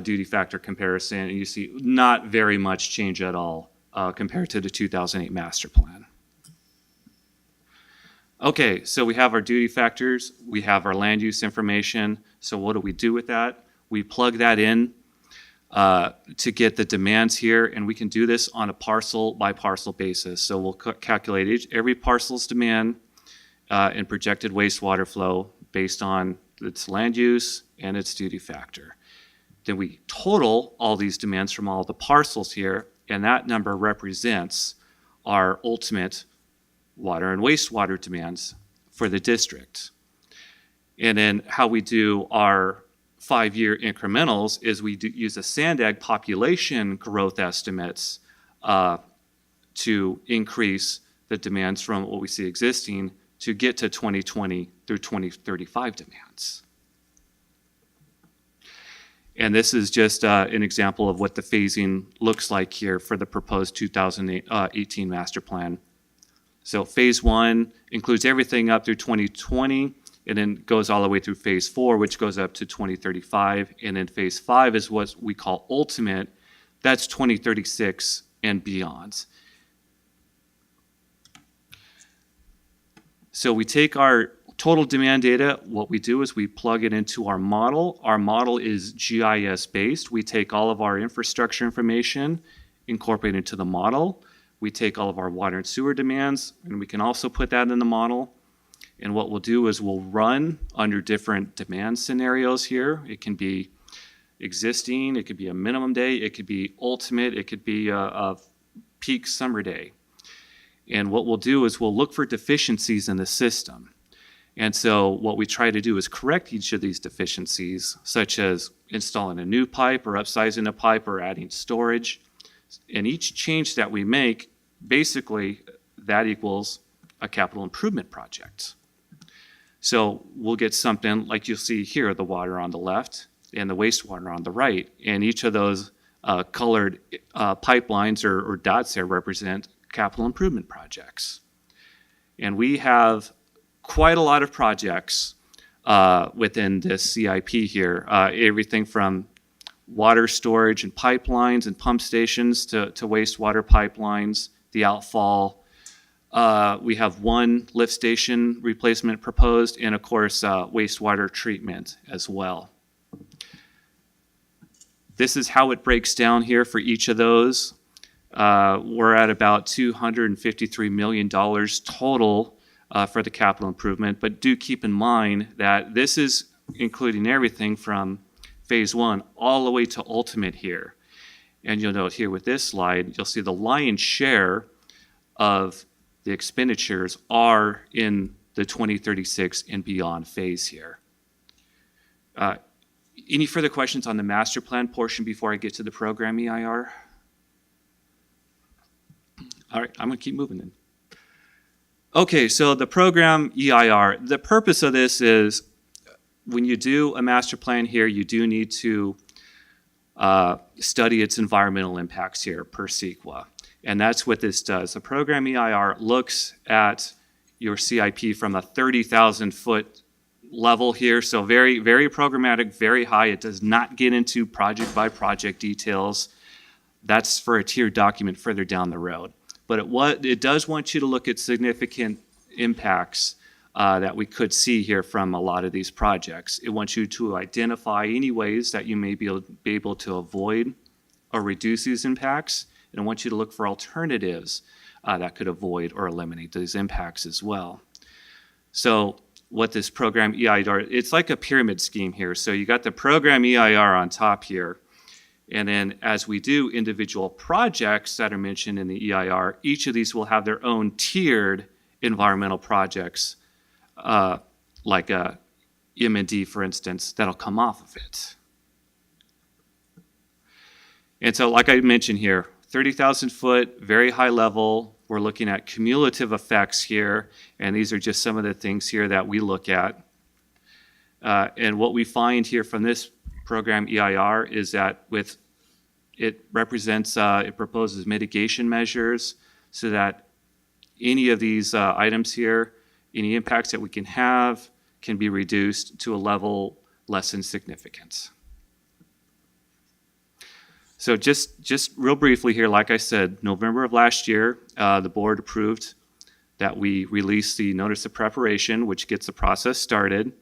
duty factor comparison, and you see not very much change at all compared to the 2008 master plan. Okay, so we have our duty factors, we have our land use information. So what do we do with that? We plug that in to get the demands here, and we can do this on a parcel by parcel basis. So we'll calculate every parcel's demand and projected wastewater flow based on its land use and its duty factor. Then we total all these demands from all the parcels here, and that number represents our ultimate water and wastewater demands for the district. And then how we do our 5-year incrementals is we use a SANDAG population growth estimates to increase the demands from what we see existing to get to 2020 through 2035 demands. And this is just an example of what the phasing looks like here for the proposed 2018 master plan. So phase 1 includes everything up through 2020, and then goes all the way through phase 4, which goes up to 2035. And then phase 5 is what we call ultimate. That's 2036 and beyond. So we take our total demand data. What we do is we plug it into our model. Our model is GIS based. We take all of our infrastructure information, incorporate it into the model. We take all of our water and sewer demands, and we can also put that in the model. And what we'll do is we'll run under different demand scenarios here. It can be existing, it could be a minimum day, it could be ultimate, it could be a peak summer day. And what we'll do is we'll look for deficiencies in the system. And so what we try to do is correct each of these deficiencies, such as installing a new pipe or upsizing a pipe or adding storage. And each change that we make, basically that equals a capital improvement project. So we'll get something like you'll see here, the water on the left and the wastewater on the right. And each of those colored pipelines or dots there represent capital improvement projects. And we have quite a lot of projects within this CIP here. Everything from water storage and pipelines and pump stations to wastewater pipelines, the outfall. We have one lift station replacement proposed, and of course, wastewater treatment as well. This is how it breaks down here for each of those. We're at about $253 million total for the capital improvement, but do keep in mind that this is including everything from phase one all the way to ultimate here. And you'll note here with this slide, you'll see the lion's share of the expenditures are in the 2036 and beyond phase here. Any further questions on the master plan portion before I get to the program EIR? All right, I'm gonna keep moving then. Okay, so the program EIR, the purpose of this is when you do a master plan here, you do need to study its environmental impacts here per CEQA. And that's what this does. The program EIR looks at your CIP from a 30,000 foot level here. So very, very programmatic, very high. It does not get into project by project details. That's for a tiered document further down the road. But it does want you to look at significant impacts that we could see here from a lot of these projects. It wants you to identify any ways that you may be able to avoid or reduce these impacts. And I want you to look for alternatives that could avoid or eliminate these impacts as well. So what this program EIR, it's like a pyramid scheme here. So you got the program EIR on top here. And then as we do individual projects that are mentioned in the EIR, each of these will have their own tiered environmental projects, like a M&D, for instance, that'll come off of it. And so like I mentioned here, 30,000 foot, very high level. We're looking at cumulative effects here, and these are just some of the things here that we look at. And what we find here from this program EIR is that it proposes mitigation measures so that any of these items here, any impacts that we can have can be reduced to a level less than significant. So just real briefly here, like I said, November of last year, the board approved that we release the notice of preparation, which gets the process started.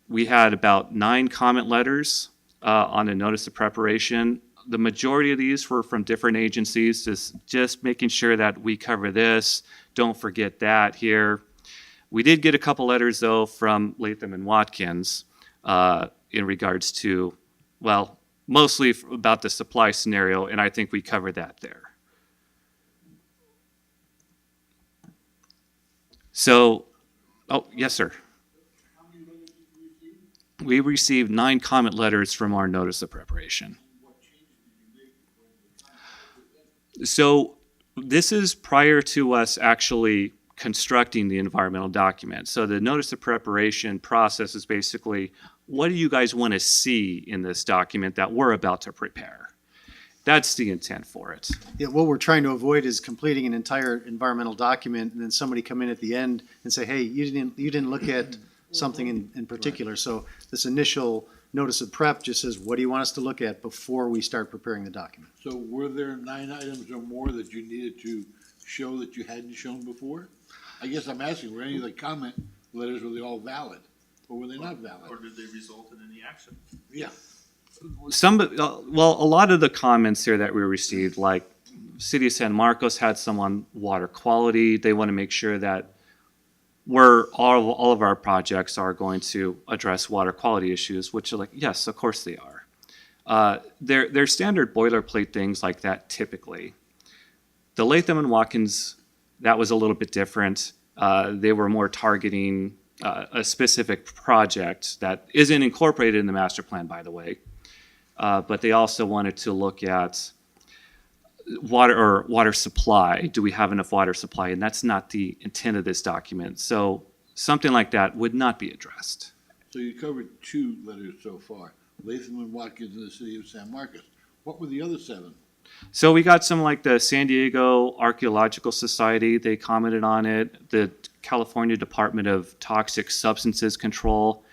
We had about 9 comment letters on the notice of preparation. The majority of these were from different agencies, just making sure that we cover this, don't forget that here. We did get a couple letters though from Latham and Watkins in regards to, well, mostly about the supply scenario, and I think we covered that there. So, oh, yes, sir. We received 9 comment letters from our notice of preparation. So this is prior to us actually constructing the environmental document. So the notice of preparation process is basically, what do you guys want to see in this document that we're about to prepare? That's the intent for it. Yeah, what we're trying to avoid is completing an entire environmental document and then somebody come in at the end and say, hey, you didn't look at something in particular. Right. So this initial notice of prep just says, what do you want us to look at before we start preparing the document? So were there 9 items or more that you needed to show that you hadn't shown before? I guess I'm asking, were any of the comment letters, were they all valid? Or were they not valid? Or did they result in any action? Yeah. Well, a lot of the comments here that we received, like City of San Marcos had some on water quality. They want to make sure that where all of our projects are going to address water quality issues, which are like, yes, of course they are. They're standard boilerplate things like that typically. The Latham and Watkins, that was a little bit different. They were more targeting a specific project that isn't incorporated in the master plan, by the way. But they also wanted to look at water supply. Do we have enough water supply? And that's not the intent of this document. So something like that would not be addressed. So you covered 2 letters so far, Latham and Watkins in the city of San Marcos. What were the other 7? So we got some like the San Diego Archaeological Society, they commented on it, the California Department of Toxic Substances Control.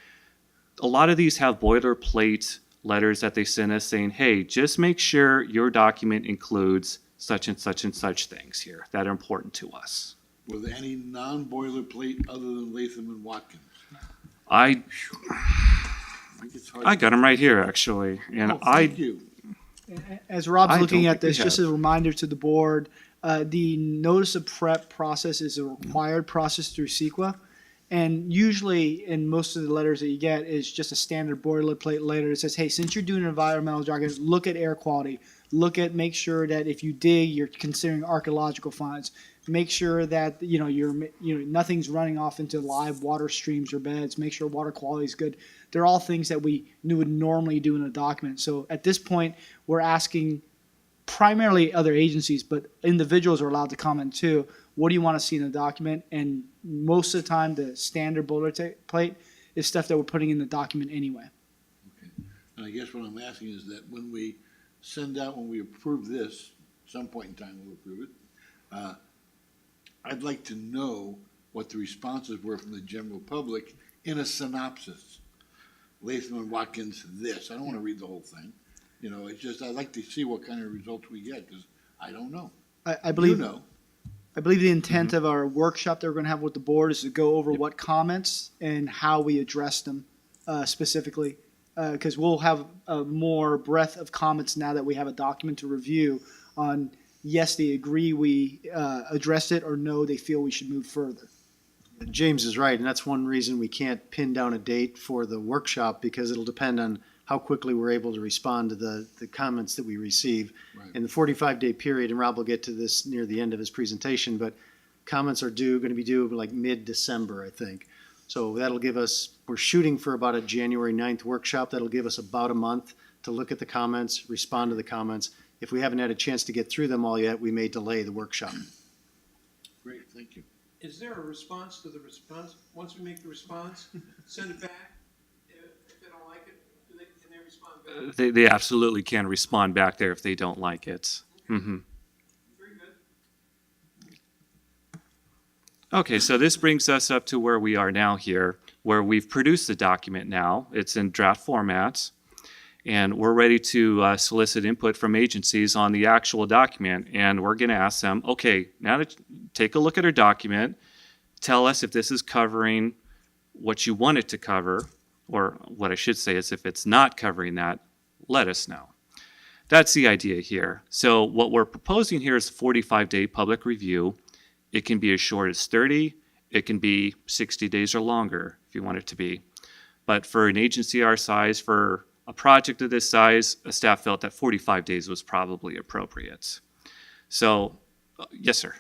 A lot of these have boilerplate letters that they send us saying, hey, just make sure your document includes such and such and such things here that are important to us. Were there any non-boilerplate other than Latham and Watkins? I got them right here, actually. And thank you. As Rob's looking at this, we just as a reminder to the board, the notice of prep process is a required process through CEQA. And usually in most of the letters that you get is just a standard boilerplate letter that says, hey, since you're doing an environmental document, look at air quality. Make sure that if you dig, you're considering archaeological finds. Make sure that nothing's running off into live water streams or beds. Make sure water quality is good. They're all things that we would normally do in a document. So at this point, we're asking primarily other agencies, but individuals are allowed to comment too. What do you want to see in the document? And most of the time, the standard boilerplate is stuff that we're putting in the document anyway. Okay. And I guess what I'm asking is that when we approve this, some point in time we'll approve it, I'd like to know what the responses were from the general public in a synopsis. Latham and Watkins, this. I don't want to read the whole thing. It's just I'd like to see what kind of results we get because I don't know. I believe the intent of our workshop that we're going to have with the board is to go over what comments and how we address them specifically, because we'll have more breadth of comments now that we have a document to review on. Yes, they agree we addressed it, or no, they feel we should move further. James is right, and that's one reason we can't pin down a date for the workshop because it'll depend on how quickly we're able to respond to the comments that we receive. Right. In the 45-day period, and Rob will get to this near the end of his presentation, but comments are going to be due like mid-December, I think. So that'll give us, we're shooting for about a January 9th workshop. That'll give us about a month to look at the comments, respond to the comments. If we haven't had a chance to get through them all yet, we may delay the workshop. Great, thank you. Is there a response to the response? Once we make the response, send it back? If they don't like it, can they respond back? They absolutely can respond back there if they don't like it. Mm-hmm. Very good. Okay, so this brings us up to where we are now here, where we've produced the document now. It's in draft format, and we're ready to solicit input from agencies on the actual document. And we're going to ask them, okay, now that take a look at our document, tell us if this is covering what you want it to cover, or what I should say is if it's not covering that, let us know. That's the idea here. So what we're proposing here is a 45-day public review. It can be as short as 30. It can be 60 days or longer if you want it to be. But for an agency our size, for a project of this size, staff felt that 45 days was probably appropriate. So, yes, sir.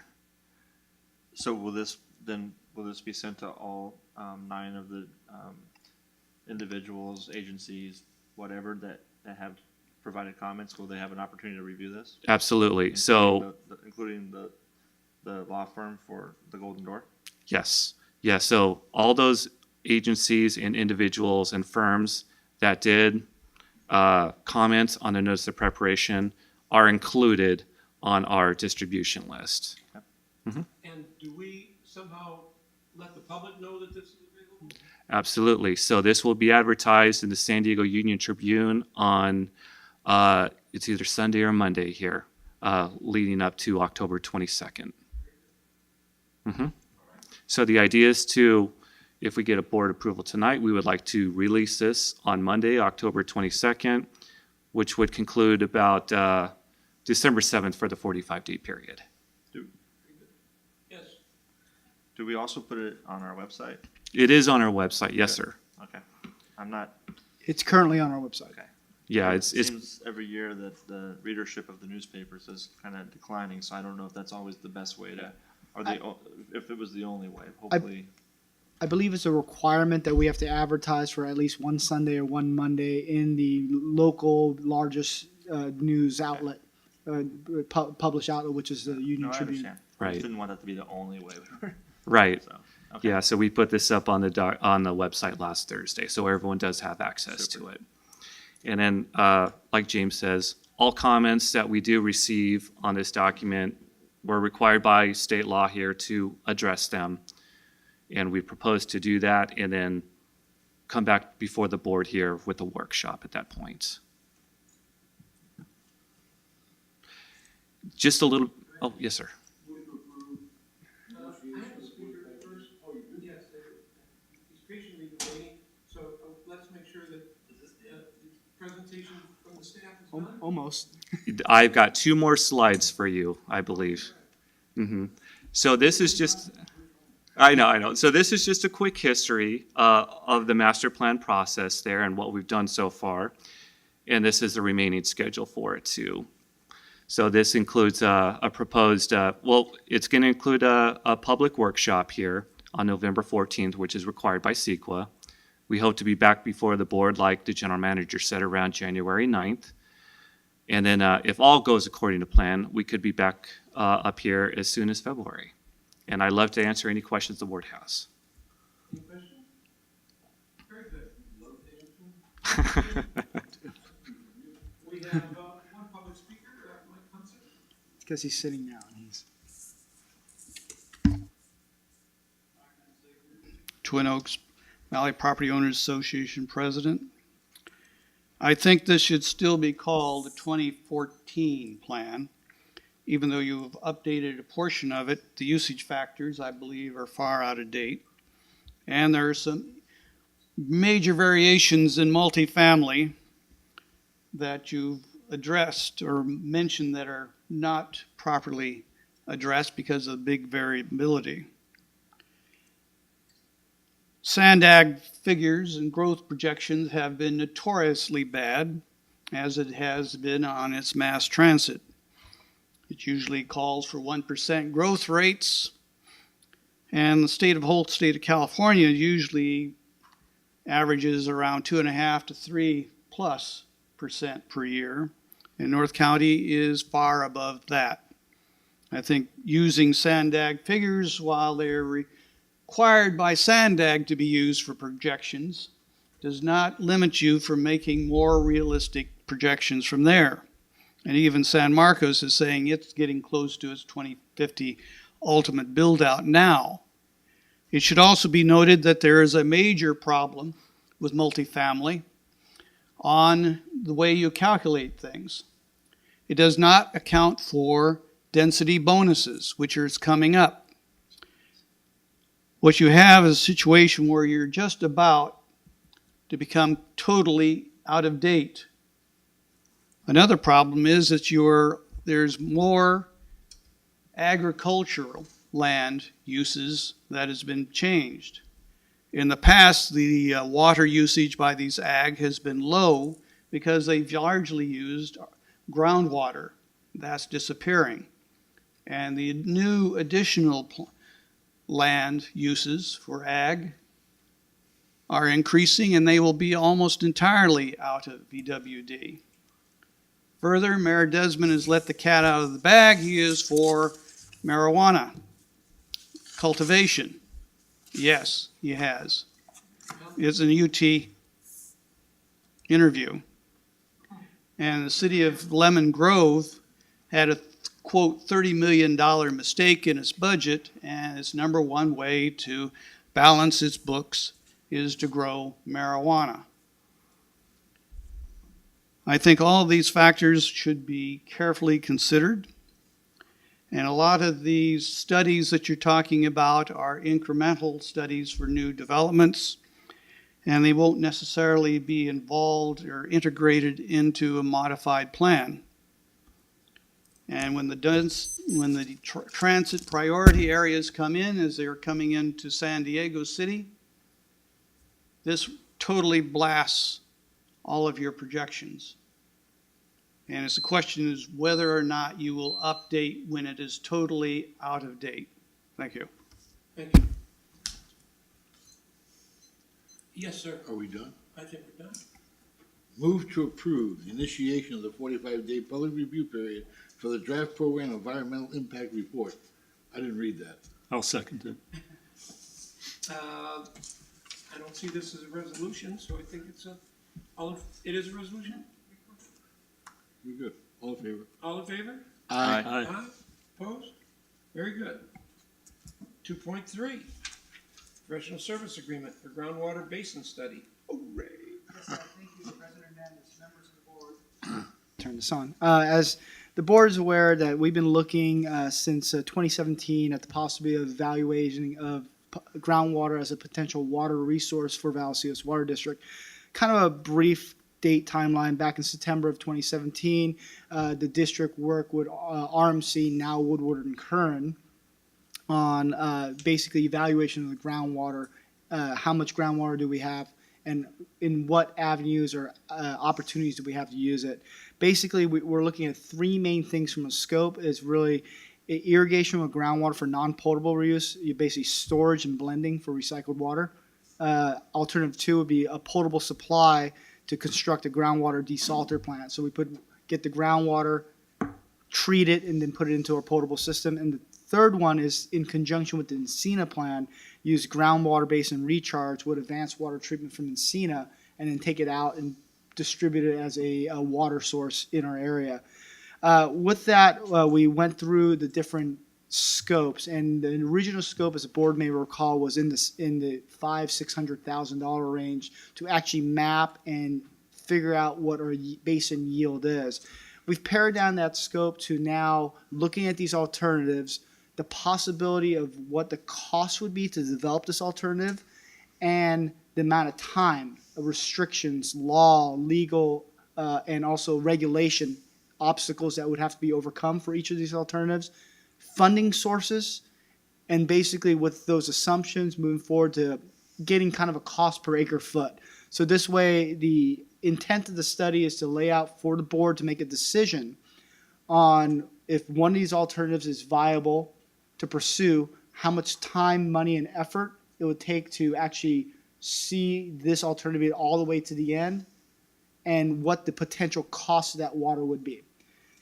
So will this be sent to all 9 of the individuals, agencies, whatever that have provided comments? Will they have an opportunity to review this? Absolutely. Including the law firm for the Golden Door? Yes. Yeah. So all those agencies and individuals and firms that did comment on the notice of preparation are included on our distribution list. Okay. Mm-hmm. And do we somehow let the public know that this is available? Absolutely. So this will be advertised in the San Diego Union Tribune on, it's either Sunday or Monday here, leading up to October 22nd. Mm-hmm. So the idea is to, if we get a board approval tonight, we would like to release this on Monday, October 22nd, which would conclude about December 7th for the 45-day period. Yes. Do we also put it on our website? It is on our website, yes, sir. Okay. I'm not. It's currently on our website. Okay. Yeah, It it's seems every year that the readership of the newspapers is kind of declining, so I don't know if that's always the best way to, or if it was the only way. Hopefully, I believe it's a requirement that we have to advertise for at least one Sunday or one Monday in the local largest news outlet, published outlet, which is the Union no, I Tribune. understand. I Right. just didn't want that to be the only way. right. So, okay. Yeah, so we put this up on the website last Thursday, so everyone does have access to it. And then, like James says, all comments that we do receive on this document, we're required by state law here to address them. And we propose to do that and then come back before the board here with a workshop at that point. Just a little, oh, yes, sir. Presentation from the staff is done? Almost. I've got 2 more slides for you, I believe. So this is just, I know. So this is just a quick history of the master plan process there and what we've done so far. And this is the remaining schedule for it too. So this includes a proposed, it's going to include a public workshop here on November 14th, which is required by CEQA. We hope to be back before the board, like the general manager said, around January 9th. And then if all goes according to plan, we could be back up here as soon as February. And I'd love to answer any questions the board has. Any questions? Very good. Love to answer. We have one public speaker, Mike Hunter. It's because he's sitting down. Twin Oaks Valley Property Owners Association President. I think this should still be called the 2014 plan, even though you've updated a portion of it. The usage factors, I believe, are far out of date. And there are some major variations in multifamily that you've addressed or mentioned that are not properly addressed because of big variability. Sandag figures and growth projections have been notoriously bad, as it has been on its mass transit. It usually calls for 1% growth rates, and the whole state of California usually averages around 2.5 to 3+% per year, and North County is far above that. I think using Sandag figures, while they're required by Sandag to be used for projections, does not limit you from making more realistic projections from there. And even San Marcos is saying it's getting close to its 2050 ultimate build-out now. It should also be noted that there is a major problem with multifamily on the way you calculate things. It does not account for density bonuses, which are coming up. What you have is a situation where you're just about to become totally out of date. Another problem is that there's more agricultural land uses that has been changed. In the past, the water usage by these ag has been low because they've largely used groundwater. That's disappearing. And the new additional land uses for ag are increasing, and they will be almost entirely out of VWD. Further, Mayor Desmond has let the cat out of the bag. He is for marijuana cultivation. Yes, he has. It's an UT interview. And the city of Lemon Grove had a quote $30 million mistake in its budget, and its number one way to balance its books is to grow marijuana. I think all of these factors should be carefully considered, and a lot of these studies that you're talking about are incremental studies for new developments, and they won't necessarily be involved or integrated into a modified plan. And when the transit priority areas come in, as they're coming into San Diego City, this totally blasts all of your projections. And it's the question is whether or not you will update when it is totally out of date. Thank you. Thank you. Yes, sir. Are we done? I think we're done. Move to approve the initiation of the 45-day public review period for the draft program environmental impact report. I didn't read that. I'll second it. I don't see this as a resolution, so I think it's it is a resolution? We're good. All in favor? All in favor? Aye. Aye. Opposed? Very good. 2.3, professional service agreement for groundwater basin study. Hooray. Yes, sir. Thank you, President Hernandez, members of the board. Turn this on. As the board is aware that we've been looking since 2017 at the possibility of evaluating of groundwater as a potential water resource for Vallecitos Water District. Kind of a brief date timeline. Back in September of 2017, the district worked with RMC, now Woodward and Kern, on basically evaluation of the groundwater. How much groundwater do we have, and in what avenues or opportunities do we have to use it? Basically, we're looking at three main things from a scope. Is really irrigation with groundwater for non-potable reuse, basically storage and blending for recycled water. Alternative two would be a potable supply to construct a groundwater desalter plant. So we get the groundwater, treat it, and then put it into our potable system. And the third one is in conjunction with the Encina plan, use groundwater basin recharge with advanced water treatment from Encina, and then take it out and distribute it as a water source in our area. With that, we went through the different scopes, and the original scope, as the board may recall, was in the $500,000-$600,000 range to actually map and figure out what our basin yield is. We've pared down that scope to now looking at these alternatives, the possibility of what the cost would be to develop this alternative, and the amount of time, restrictions, law, legal, and also regulation obstacles that would have to be overcome for each of these alternatives, funding sources, and basically with those assumptions moving forward to getting kind of a cost per acre foot. So this way, the intent of the study is to lay out for the board to make a decision on if one of these alternatives is viable to pursue, how much time, money, and effort it would take to actually see this alternative all the way to the end, and what the potential cost of that water would be.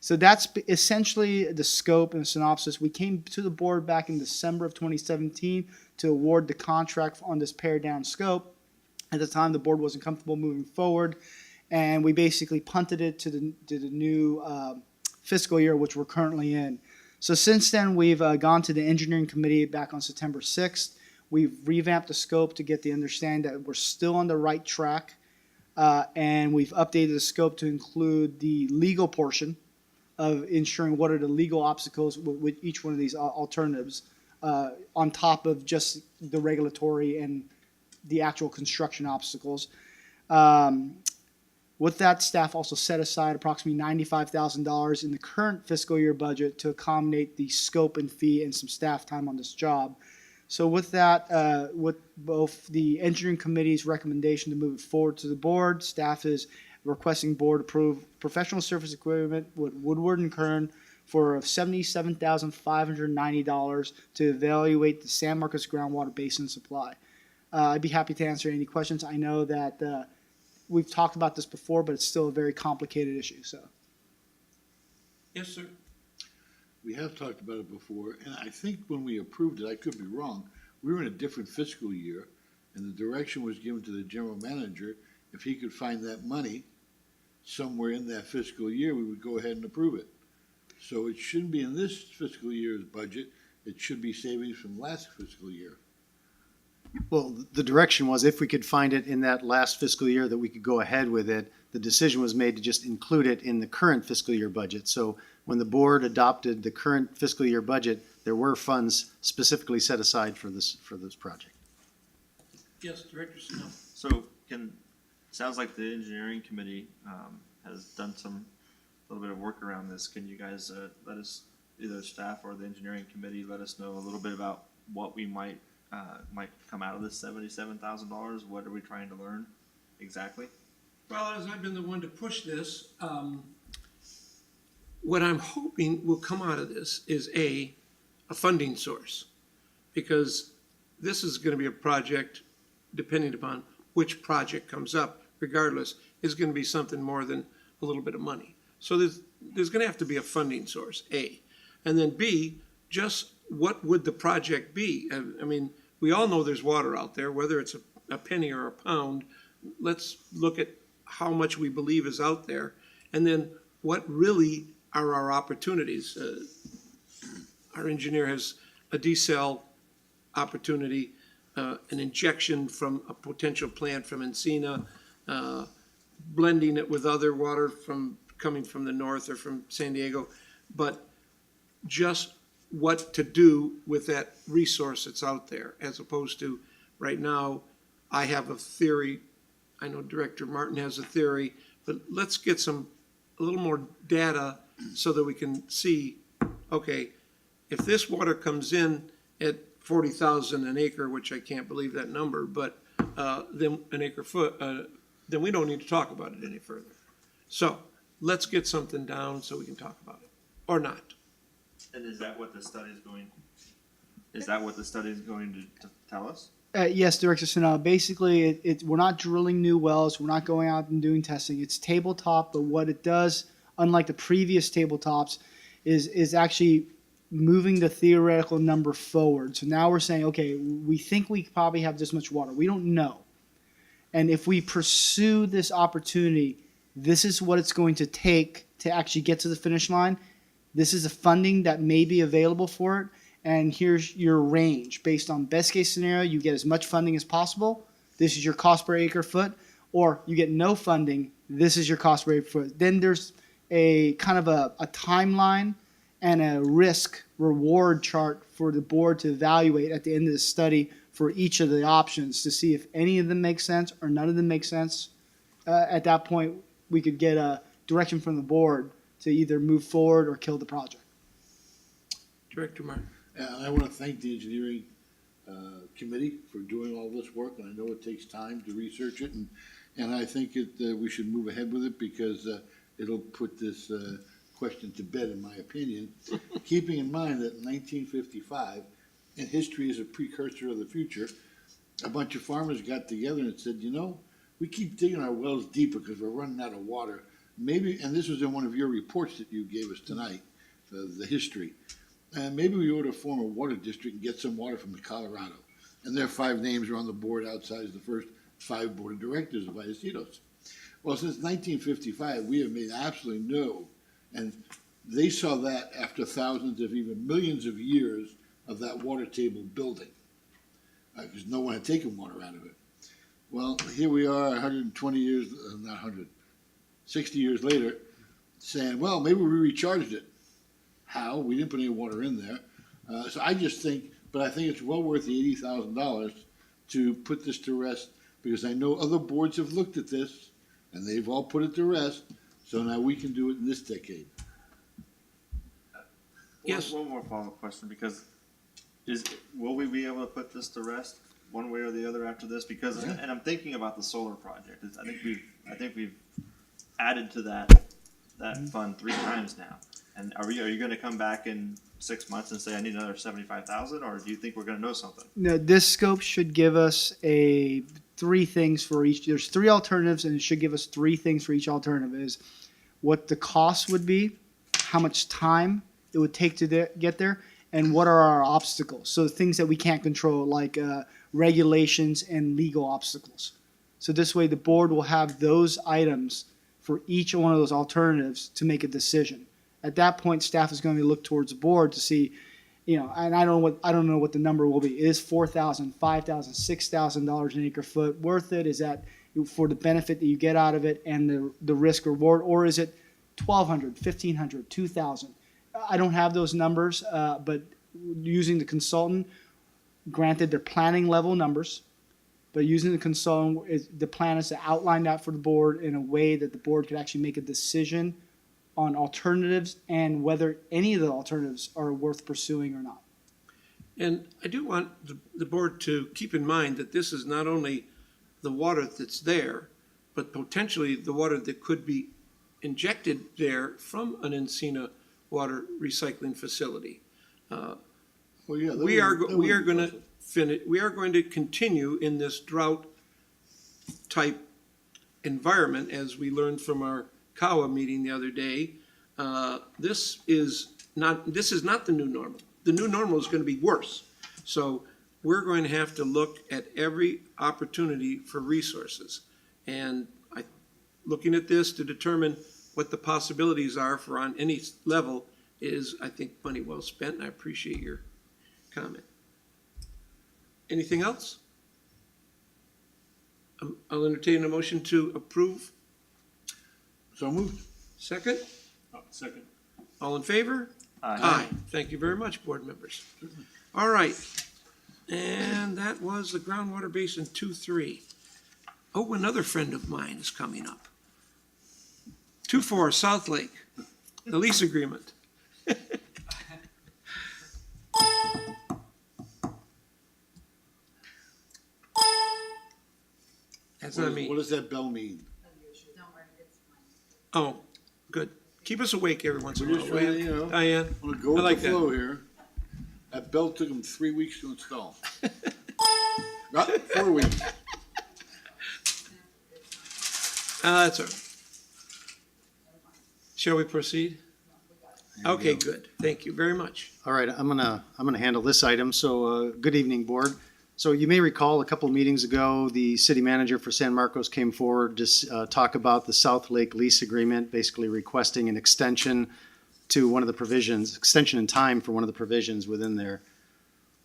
So that's essentially the scope and synopsis. We came to the board back in December of 2017 to award the contract on this pared down scope. At the time, the board wasn't comfortable moving forward, and we basically punted it to the new fiscal year, which we're currently in. So since then, we've gone to the engineering committee back on September 6th. We've revamped the scope to get the understanding that we're still on the right track, and we've updated the scope to include the legal portion of ensuring what are the legal obstacles with each one of these alternatives, on top of just the regulatory and the actual construction obstacles. With that, staff also set aside approximately $95,000 in the current fiscal year budget to accommodate the scope and fee and some staff time on this job. So with that, with both the engineering committee's recommendation to move it forward to the board, staff is requesting board approve professional service agreement with Woodward and Kern for $77,590 to evaluate the San Marcos groundwater basin supply. I'd be happy to answer any questions. I know that we've talked about this before, but it's still a very complicated issue. So, Yes, sir. We have talked about it before, and I think when we approved it, I could be wrong, we were in a different fiscal year, and the direction was given to the general manager. If he could find that money somewhere in that fiscal year, we would go ahead and approve it. So it shouldn't be in this fiscal year's budget. It should be savings from last fiscal year. Well, the direction was if we could find it in that last fiscal year that we could go ahead with it. The decision was made to just include it in the current fiscal year budget. So when the board adopted the current fiscal year budget, there were funds specifically set aside for this project. Yes, Director Snow. So sounds like the engineering committee has done some little bit of work around this. Can you guys let us, either staff or the engineering committee, let us know a little bit about what we might come out of this $77,000? What are we trying to learn exactly? Well, as I've been the one to push this, what I'm hoping will come out of this is a funding source. Because this is going to be a project, depending upon which project comes up, regardless, is going to be something more than a little bit of money. So there's going to have to be a funding source, A. And then B, just what would the project be? I mean, we all know there's water out there, whether it's a penny or a pound. Let's look at how much we believe is out there, and then what really are our opportunities. Our engineer has a desal opportunity, an injection from a potential plant from Encina, blending it with other water coming from the north or from San Diego, but just what to do with that resource that's out there, as opposed to right now, I have a theory, I know Director Martin has a theory, but let's get a little more data so that we can see, okay, if this water comes in at 40,000 an acre, which I can't believe that number, but then an acre foot, then we don't need to talk about it any further. So let's get something down so we can talk about it, or not. And is that what the study is going? Is that what the study is going to tell us? Yes, Director Sinal. Basically, we're not drilling new wells. We're not going out and doing testing. It's tabletop, but what it does, unlike the previous tabletops, is actually moving the theoretical number forward. So now we're saying, okay, we think we probably have this much water. We don't know. And if we pursue this opportunity, this is what it's going to take to actually get to the finish line. This is the funding that may be available for it. And here's your range. Based on best case scenario, you get as much funding as possible. This is your cost per acre foot. Or you get no funding. This is your cost per acre foot. Then there's a kind of a timeline and a risk reward chart for the board to evaluate at the end of the study for each of the options to see if any of them make sense or none of them make sense. At that point, we could get a direction from the board to either move forward or kill the project. Director Martin. I want to thank the engineering committee for doing all this work, and I know it takes time to research it, and I think we should move ahead with it because it'll put this question to bed, in my opinion, keeping in mind that in 1955, and history is a precursor of the future, a bunch of farmers got together and said, you know, we keep digging our wells deeper because we're running out of water. Maybe, and this was in one of your reports that you gave us tonight, the history, and maybe we ought to form a water district and get some water from the Colorado. And their 5 names are on the board outside as the first 5 board of directors of Vallecitos. Well, since 1955, we have made absolutely no, and they saw that after thousands of even millions of years of that water table building, because no one had taken water out of it. Well, here we are 120 years, not 100, 60 years later, saying, well, maybe we recharged it. How? We didn't put any water in there. So I just think, but I think it's well worth the $80,000 to put this to rest, because I know other boards have looked at this and they've all put it to rest. So now we can do it in this decade. Yes. One more follow-up question, because will we be able to put this to rest one way or the other after this? Because, and I'm thinking about the solar project. I think we've added to that fund 3 times now. And are you going to come back in 6 months and say I need another 75,000, or do you think we're going to know something? No, this scope should give us 3 things for each. There's 3 alternatives, and it should give us 3 things for each alternative. Is what the cost would be, how much time it would take to get there, and what are our obstacles. So things that we can't control, like regulations and legal obstacles. So this way, the board will have those items for each one of those alternatives to make a decision. At that point, staff is going to look towards the board to see, and I don't know what the number will be. Is $4,000, $5,000, $6,000 an acre foot worth it? Is that for the benefit that you get out of it and the risk reward, or is it $1,200, $1,500, $2,000? I don't have those numbers, but using the consultant, granted they're planning level numbers, but using the consultant, the plan is to outline that for the board in a way that the board could actually make a decision on alternatives and whether any of the alternatives are worth pursuing or not. And I do want the board to keep in mind that this is not only the water that's there, but potentially the water that could be injected there from an Encina water recycling facility. Well, yeah, that We are would- that we would are be going to possible. finish. We are going to continue in this drought type environment, as we learned from our CAWA meeting the other day. This is not the new normal. The new normal is going to be worse. So we're going to have to look at every opportunity for resources. And looking at this to determine what the possibilities are for on any level is, I think, money well spent, and I appreciate your comment. Anything else? I'll entertain a motion to approve. So moved. Second? Second. All in favor? Aye. Thank you very much, board members. All right. And that was the groundwater basin 2-3. Oh, another friend of mine is coming up. 2-4, South Lake, the lease agreement. That's not me. What does that bell mean? Oh, good. Keep us awake every once in a We're while, just will trying to, you? you know, Diane? I'm gonna go I with like the that. flow here. That bell took them 3 weeks to install. Not 4 weeks. That's all right. Shall we proceed? Okay, good. Thank you very much. All right, I'm gonna handle this item. So, good evening, board. So you may recall a couple of meetings ago, the city manager for San Marcos came forward to talk about the South Lake lease agreement, basically requesting an extension to one of the provisions, extension in time for one of the provisions within there.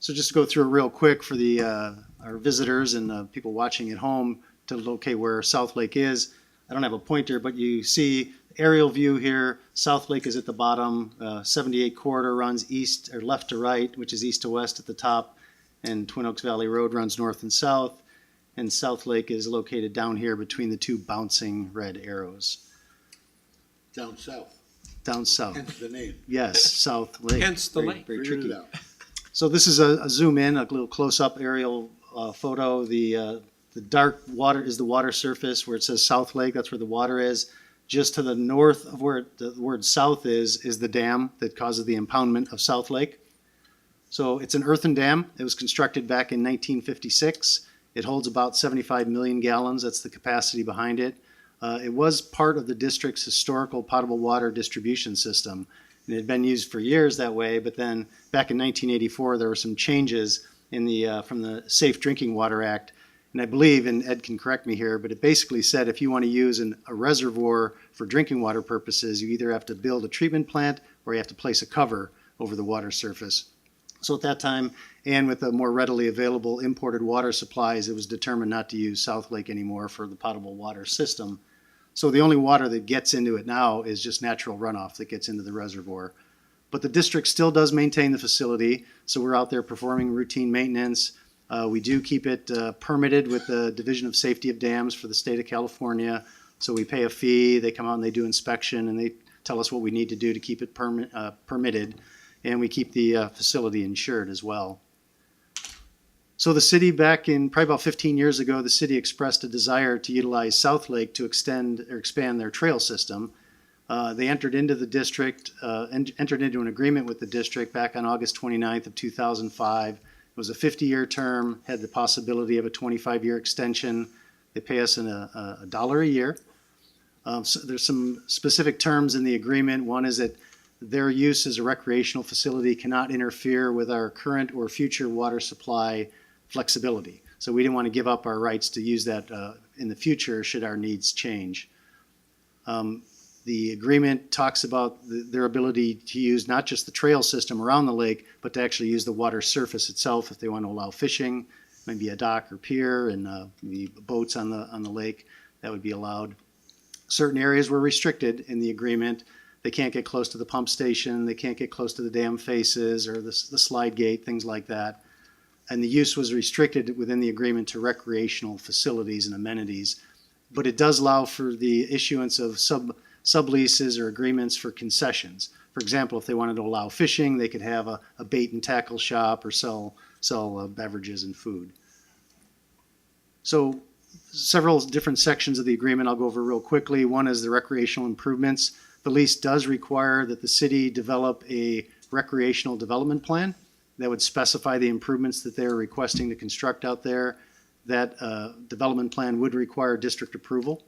So just to go through it real quick for the our visitors and people watching at home to locate where South Lake is. I don't have a pointer, but you see aerial view here. South Lake is at the bottom. 78 corridor runs east or left to right, which is east to west at the top. And Twin Oaks Valley Road runs north and south. And South Lake is located down here between the two bouncing red arrows. Down south. Down south. Hence the name. Yes, South Lake. Hence the Very- lake. Very Figured it tricky. out. So this is a zoom in, a little close-up aerial photo. The dark water is the water surface where it says South Lake. That's where the water is. Just to the north of where the word south is the dam that causes the impoundment of South Lake. So it's an earthen dam. It was constructed back in 1956. It holds about 75 million gallons. That's the capacity behind it. It was part of the district's historical potable water distribution system. And it had been used for years that way, but then back in 1984, there were some changes in from the Safe Drinking Water Act. And I believe, and Ed can correct me here, but it basically said if you want to use a reservoir for drinking water purposes, you either have to build a treatment plant or you have to place a cover over the water surface. So at that time, and with the more readily available imported water supplies, it was determined not to use South Lake anymore for the potable water system. So the only water that gets into it now is just natural runoff that gets into the reservoir. But the district still does maintain the facility, so we're out there performing routine maintenance. We do keep it permitted with the Division of Safety of Dams for the state of California. So we pay a fee, they come out and they do inspection, and they tell us what we need to do to keep it permitted. And we keep the facility insured as well. So the city back in probably about 15 years ago, the city expressed a desire to utilize South Lake to extend or expand their trail system. They entered into the district, entered into an agreement with the district back on August 29th of 2005. It was a 50-year term, had the possibility of a 25-year extension. They pay us a dollar a year. So there's some specific terms in the agreement. One is that their use as a recreational facility cannot interfere with our current or future water supply flexibility. So we didn't want to give up our rights to use that in the future should our needs change. The agreement talks about their ability to use not just the trail system around the lake, but to actually use the water surface itself if they want to allow fishing, maybe a dock or pier, and maybe boats on the lake. That would be allowed. Certain areas were restricted in the agreement. They can't get close to the pump station. They can't get close to the dam faces or the slide gate, things like that. And the use was restricted within the agreement to recreational facilities and amenities. But it does allow for the issuance of subleases or agreements for concessions. For example, if they wanted to allow fishing, they could have a bait and tackle shop or sell beverages and food. So several different sections of the agreement I'll go over real quickly. One is the recreational improvements. The lease does require that the city develop a recreational development plan that would specify the improvements that they're requesting to construct out there. That development plan would require district approval.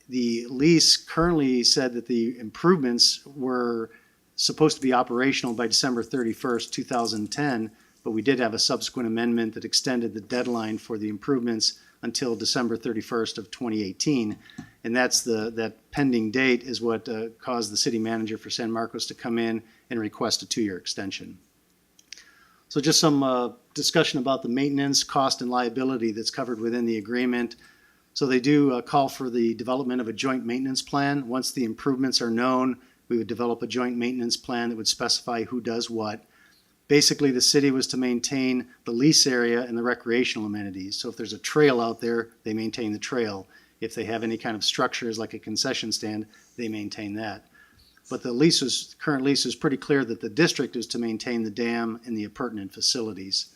The lease currently said that the improvements were supposed to be operational by December 31st, 2010, but we did have a subsequent amendment that extended the deadline for the improvements until December 31st of 2018. And that pending date is what caused the city manager for San Marcos to come in and request a 2-year extension. So just some discussion about the maintenance, cost, and liability that's covered within the agreement. So they do call for the development of a joint maintenance plan. Once the improvements are known, we would develop a joint maintenance plan that would specify who does what. Basically, the city was to maintain the lease area and the recreational amenities. So if there's a trail out there, they maintain the trail. If they have any kind of structures like a concession stand, they maintain that. But the current lease is pretty clear that the district is to maintain the dam and the appurtenant facilities.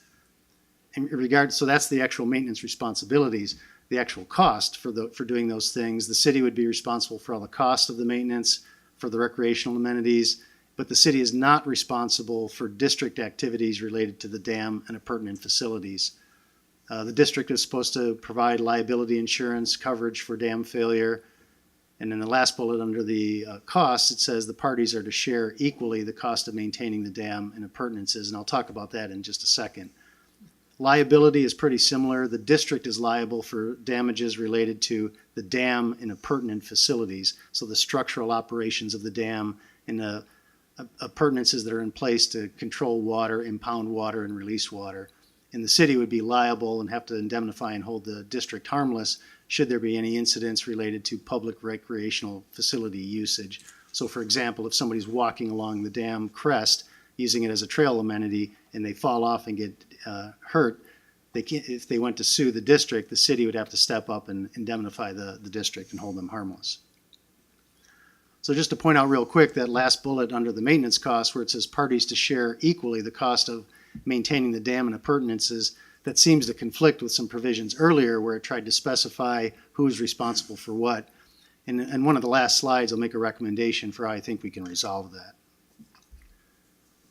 So that's the actual maintenance responsibilities. The actual cost for doing those things, the city would be responsible for all the cost of the maintenance, for the recreational amenities, but the city is not responsible for district activities related to the dam and appurtenant facilities. The district is supposed to provide liability insurance coverage for dam failure. And in the last bullet under the costs, it says the parties are to share equally the cost of maintaining the dam and appurtenances, and I'll talk about that in just a second. Liability is pretty similar. The district is liable for damages related to the dam and appurtenant facilities, so the structural operations of the dam and the appurtenances that are in place to control water, impound water, and release water. And the city would be liable and have to indemnify and hold the district harmless should there be any incidents related to public recreational facility usage. So for example, if somebody's walking along the dam crest using it as a trail amenity and they fall off and get hurt, if they went to sue the district, the city would have to step up and indemnify the district and hold them harmless. So just to point out real quick, that last bullet under the maintenance costs where it says parties to share equally the cost of maintaining the dam and appurtenances, that seems to conflict with some provisions earlier where it tried to specify who's responsible for what. And one of the last slides, I'll make a recommendation for how I think we can resolve that.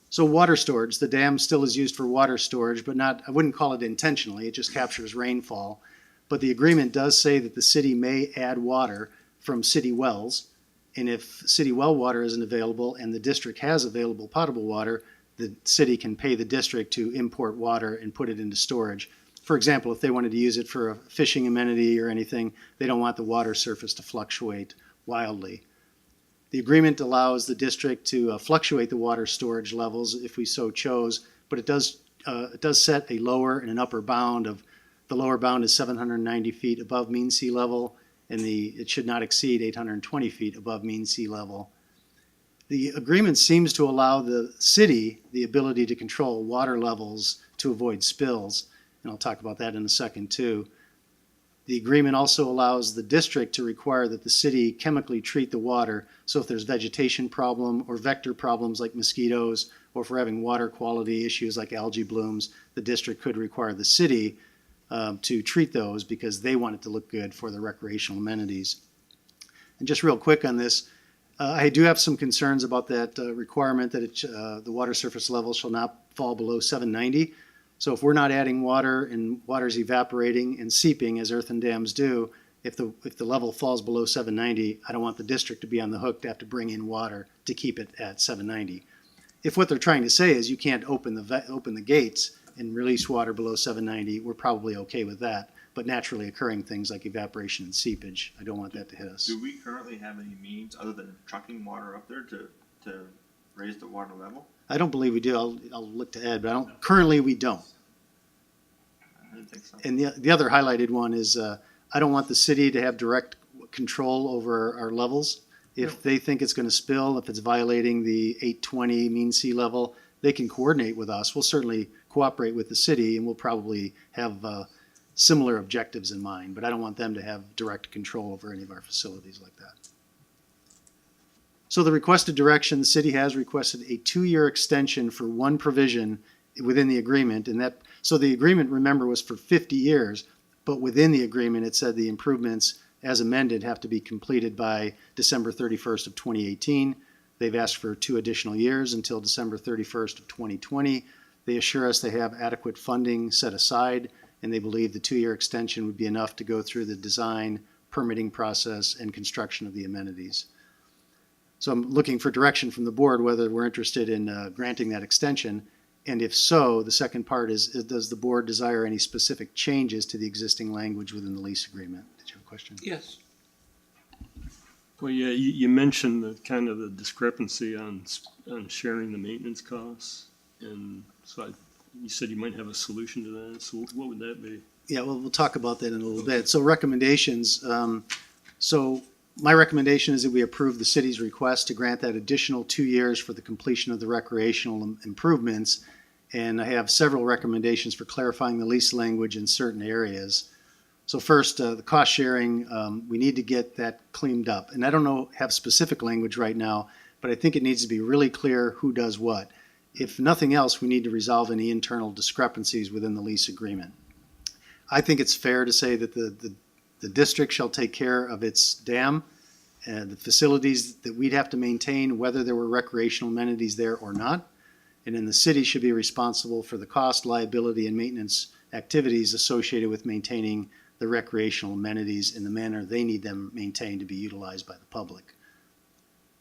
So water storage, the dam still is used for water storage, but I wouldn't call it intentionally, it just captures rainfall. But the agreement does say that the city may add water from city wells, and if city well water isn't available and the district has available potable water, the city can pay the district to import water and put it into storage. For example, if they wanted to use it for a fishing amenity or anything, they don't want the water surface to fluctuate wildly. The agreement allows the district to fluctuate the water storage levels if we so chose, but it does set a lower and an upper bound of, the lower bound is 790 feet above mean sea level, and it should not exceed 820 feet above mean sea level. The agreement seems to allow the city the ability to control water levels to avoid spills, and I'll talk about that in a second too. The agreement also allows the district to require that the city chemically treat the water, so if there's vegetation problem or vector problems like mosquitoes, or if we're having water quality issues like algae blooms, the district could require the city to treat those because they want it to look good for the recreational amenities. And just real quick on this, I do have some concerns about that requirement that the water surface level shall not fall below 790. So if we're not adding water and water's evaporating and seeping as earthen dams do, if the level falls below 790, I don't want the district to be on the hook to have to bring in water to keep it at 790. If what they're trying to say is you can't open the gates and release water below 790, we're probably okay with that. But naturally occurring things like evaporation and seepage, I don't want that to hit us. Do we currently have any means other than trucking water up there to raise the water level? I don't believe we do. I'll look to Ed, but currently we don't. I didn't think so. And the other highlighted one is I don't want the city to have direct control over our levels. If they think it's going to spill, if it's violating the 820 mean sea level, they can coordinate with us. We'll certainly cooperate with the city, and we'll probably have similar objectives in mind, but I don't want them to have direct control over any of our facilities like that. So the requested direction, the city has requested a 2-year extension for one provision within the agreement, and that, so the agreement, remember, was for 50 years, but within the agreement, it said the improvements as amended have to be completed by December 31st of 2018. They've asked for 2 additional years until December 31st of 2020. They assure us they have adequate funding set aside, and they believe the 2-year extension would be enough to go through the design, permitting process, and construction of the amenities. So I'm looking for direction from the board whether we're interested in granting that extension. And if so, the second part is, does the board desire any specific changes to the existing language within the lease agreement? Did you have a question? Yes. Well, yeah, you mentioned the kind of the discrepancy on sharing the maintenance costs. And so you said you might have a solution to that. So what would that be? Yeah, well, we'll talk about that in a little bit. So recommendations. So my recommendation is that we approve the city's request to grant that additional 2 years for the completion of the recreational improvements. And I have several recommendations for clarifying the lease language in certain areas. So first, the cost sharing, we need to get that cleaned up. And I don't have specific language right now, but I think it needs to be really clear who does what. If nothing else, we need to resolve any internal discrepancies within the lease agreement. I think it's fair to say that the district shall take care of its dam and the facilities that we'd have to maintain, whether there were recreational amenities there or not. And then the city should be responsible for the cost, liability, and maintenance activities associated with maintaining the recreational amenities in the manner they need them maintained to be utilized by the public.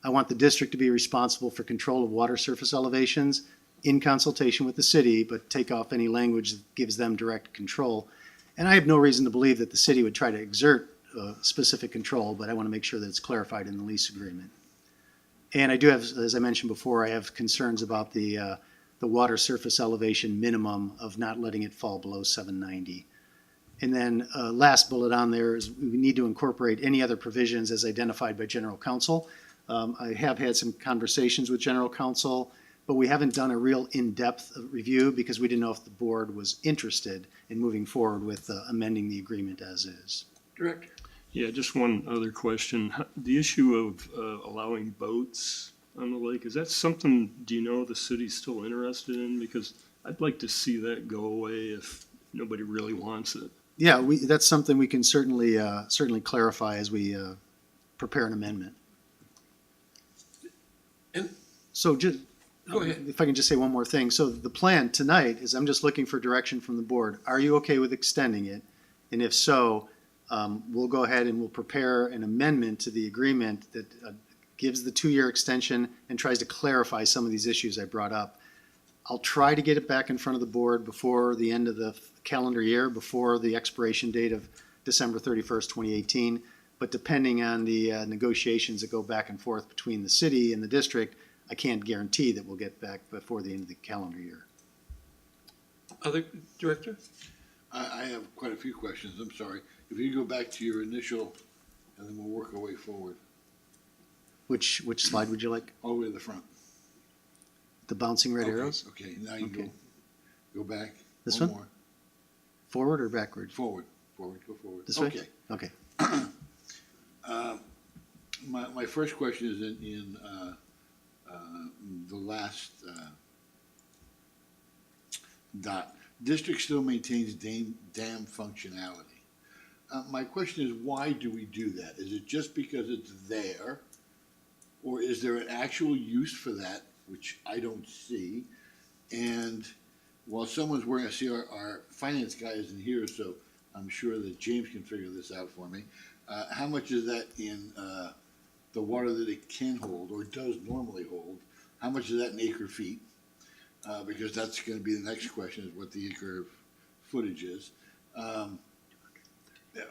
I want the district to be responsible for control of water surface elevations in consultation with the city, but take off any language that gives them direct control. And I have no reason to believe that the city would try to exert specific control, but I want to make sure that it's clarified in the lease agreement. And I do have, as I mentioned before, I have concerns about the water surface elevation minimum of not letting it fall below 790. And then last bullet on there is we need to incorporate any other provisions as identified by General Counsel. I have had some conversations with General Counsel, but we haven't done a real in-depth review because we didn't know if the board was interested in moving forward with amending the agreement as is. Director. Yeah, just one other question. The issue of allowing boats on the lake, is that something, do you know, the city's still interested in? Because I'd like to see that go away if nobody really wants it. Yeah, that's something we can certainly clarify as we prepare an amendment. And so just go ahead. If I can just say one more thing. So the plan tonight is I'm just looking for direction from the board. Are you okay with extending it? And if so, we'll go ahead and we'll prepare an amendment to the agreement that gives the 2-year extension and tries to clarify some of these issues I brought up. I'll try to get it back in front of the board before the end of the calendar year, before the expiration date of December 31st, 2018. But depending on the negotiations that go back and forth between the city and the district, I can't guarantee that we'll get back before the end of the calendar year. Other director? I have quite a few questions, I'm sorry. If you go back to your initial, and then we'll work our way forward. Which slide would you like? All the way to the front. The bouncing red arrows? Okay, now you go back. This one? More. Forward or backward? Forward, go forward. This way? Okay. Okay. My first question is in the last dot. District still maintains dam functionality. My question is, why do we do that? Is it just because it's there? Or is there an actual use for that, which I don't see? And while someone's wearing, I see our finance guy isn't here, so I'm sure that James can figure this out for me. How much is that in the water that it can hold or does normally hold? How much is that in acre feet? Because that's going to be the next question, is what the acre footage is.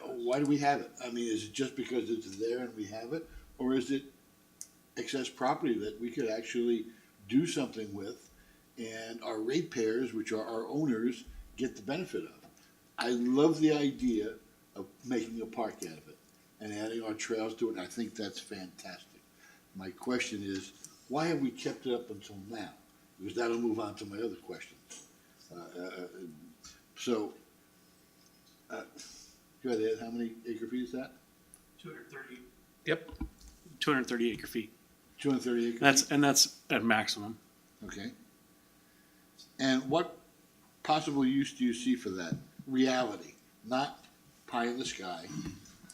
Why do we have it? I mean, is it just because it's there and we have it? Or is it excess property that we could actually do something with and our ratepayers, which are our owners, get the benefit of? I love the idea of making a park out of it and adding our trails to it, and I think that's fantastic. My question is, why have we kept it up until now? Because that'll move on to my other questions. Go ahead, Ed, how many acre feet is that? 230. Yep, 230 acre feet. 230 acres? That's at maximum. Okay. And what possible use do you see for that? Reality, not pie in the sky.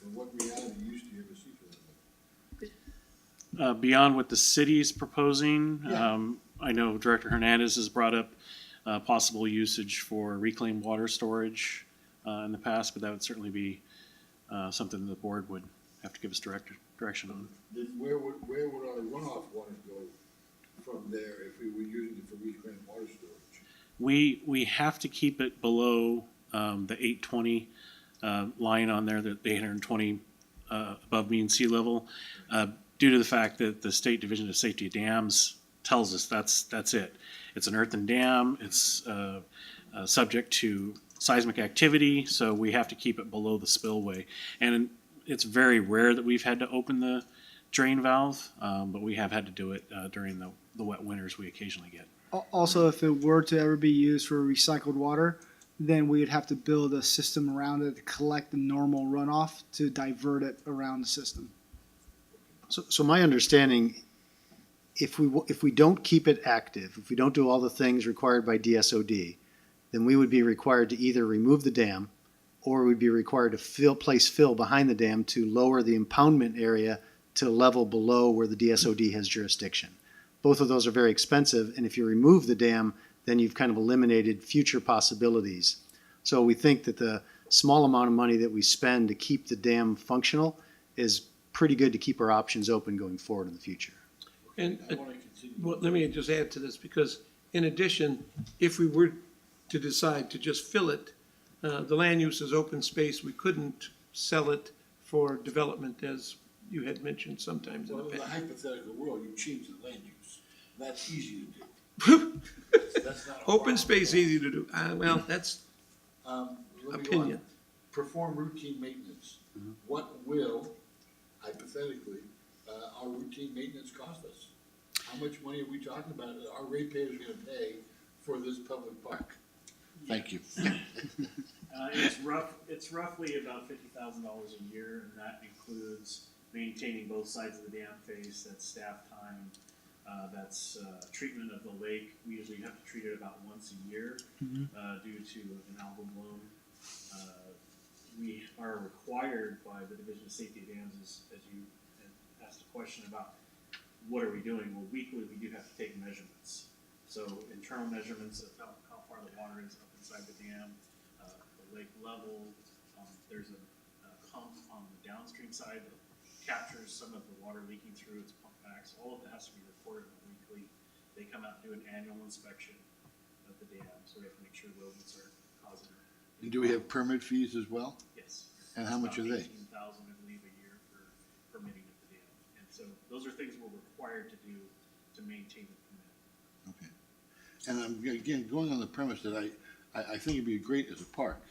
But what reality use do you ever see for that? Beyond what the city's proposing, Yeah. I know Director Hernandez has brought up possible usage for reclaimed water storage in the past, but that would certainly be something the board would have to give us direction on. Then where would our runoff water go from there if we were using it for reclaimed water storage? We have to keep it below the 820 line on there, the 820 above mean sea level, due to the fact that the State Division of Safety of Dams tells us that's it. It's an earthen dam. It's subject to seismic activity, so we have to keep it below the spillway. And it's very rare that we've had to open the drain valve, but we have had to do it during the wet winters we occasionally get. Also, if it were to ever be used for recycled water, then we would have to build a system around it to collect the normal runoff to divert it around the system. So my understanding, if we don't keep it active, if we don't do all the things required by DSOD, then we would be required to either remove the dam or we'd be required to place fill behind the dam to lower the impoundment area to a level below where the DSOD has jurisdiction. Both of those are very expensive, and if you remove the dam, then you've kind of eliminated future possibilities. So we think that the small amount of money that we spend to keep the dam functional is pretty good to keep our options open going forward in the future. And well, let me just add to this, because in addition, if we were to decide to just fill it, the land use is open space. We couldn't sell it for development, as you had mentioned sometimes in the Well, in the past. hypothetical world, you change the land use. That's easy to do. That's not a Open problem. space, easy to do. Well, that's Let me go on. opinion. Perform routine maintenance. What will, hypothetically, our routine maintenance cost us? How much money are we talking about that our ratepayers are gonna pay for this public park? Thank you. It's roughly about $50,000 a year, and that includes maintaining both sides of the dam face, that's staff time, that's treatment of the lake. We usually have to treat it about once a year due to an algal bloom. We are required by the Division of Safety of Dams, as you asked a question about what are we doing? Well, weekly we do have to take measurements. So internal measurements of how far the water is up inside the dam, the lake level. There's a pump on the downstream side that captures some of the water leaking through its pump backs. All of that has to be reported weekly. They come out and do an annual inspection of the dam, so we have to make sure rodents are causing it. And do we have permit fees as well? Yes. And how much are they? $18,000, I believe, a year for permitting of the dam. And so those are things we're required to do to maintain the permit. Okay. And I'm, again, going on the premise that I think it'd be great as a park.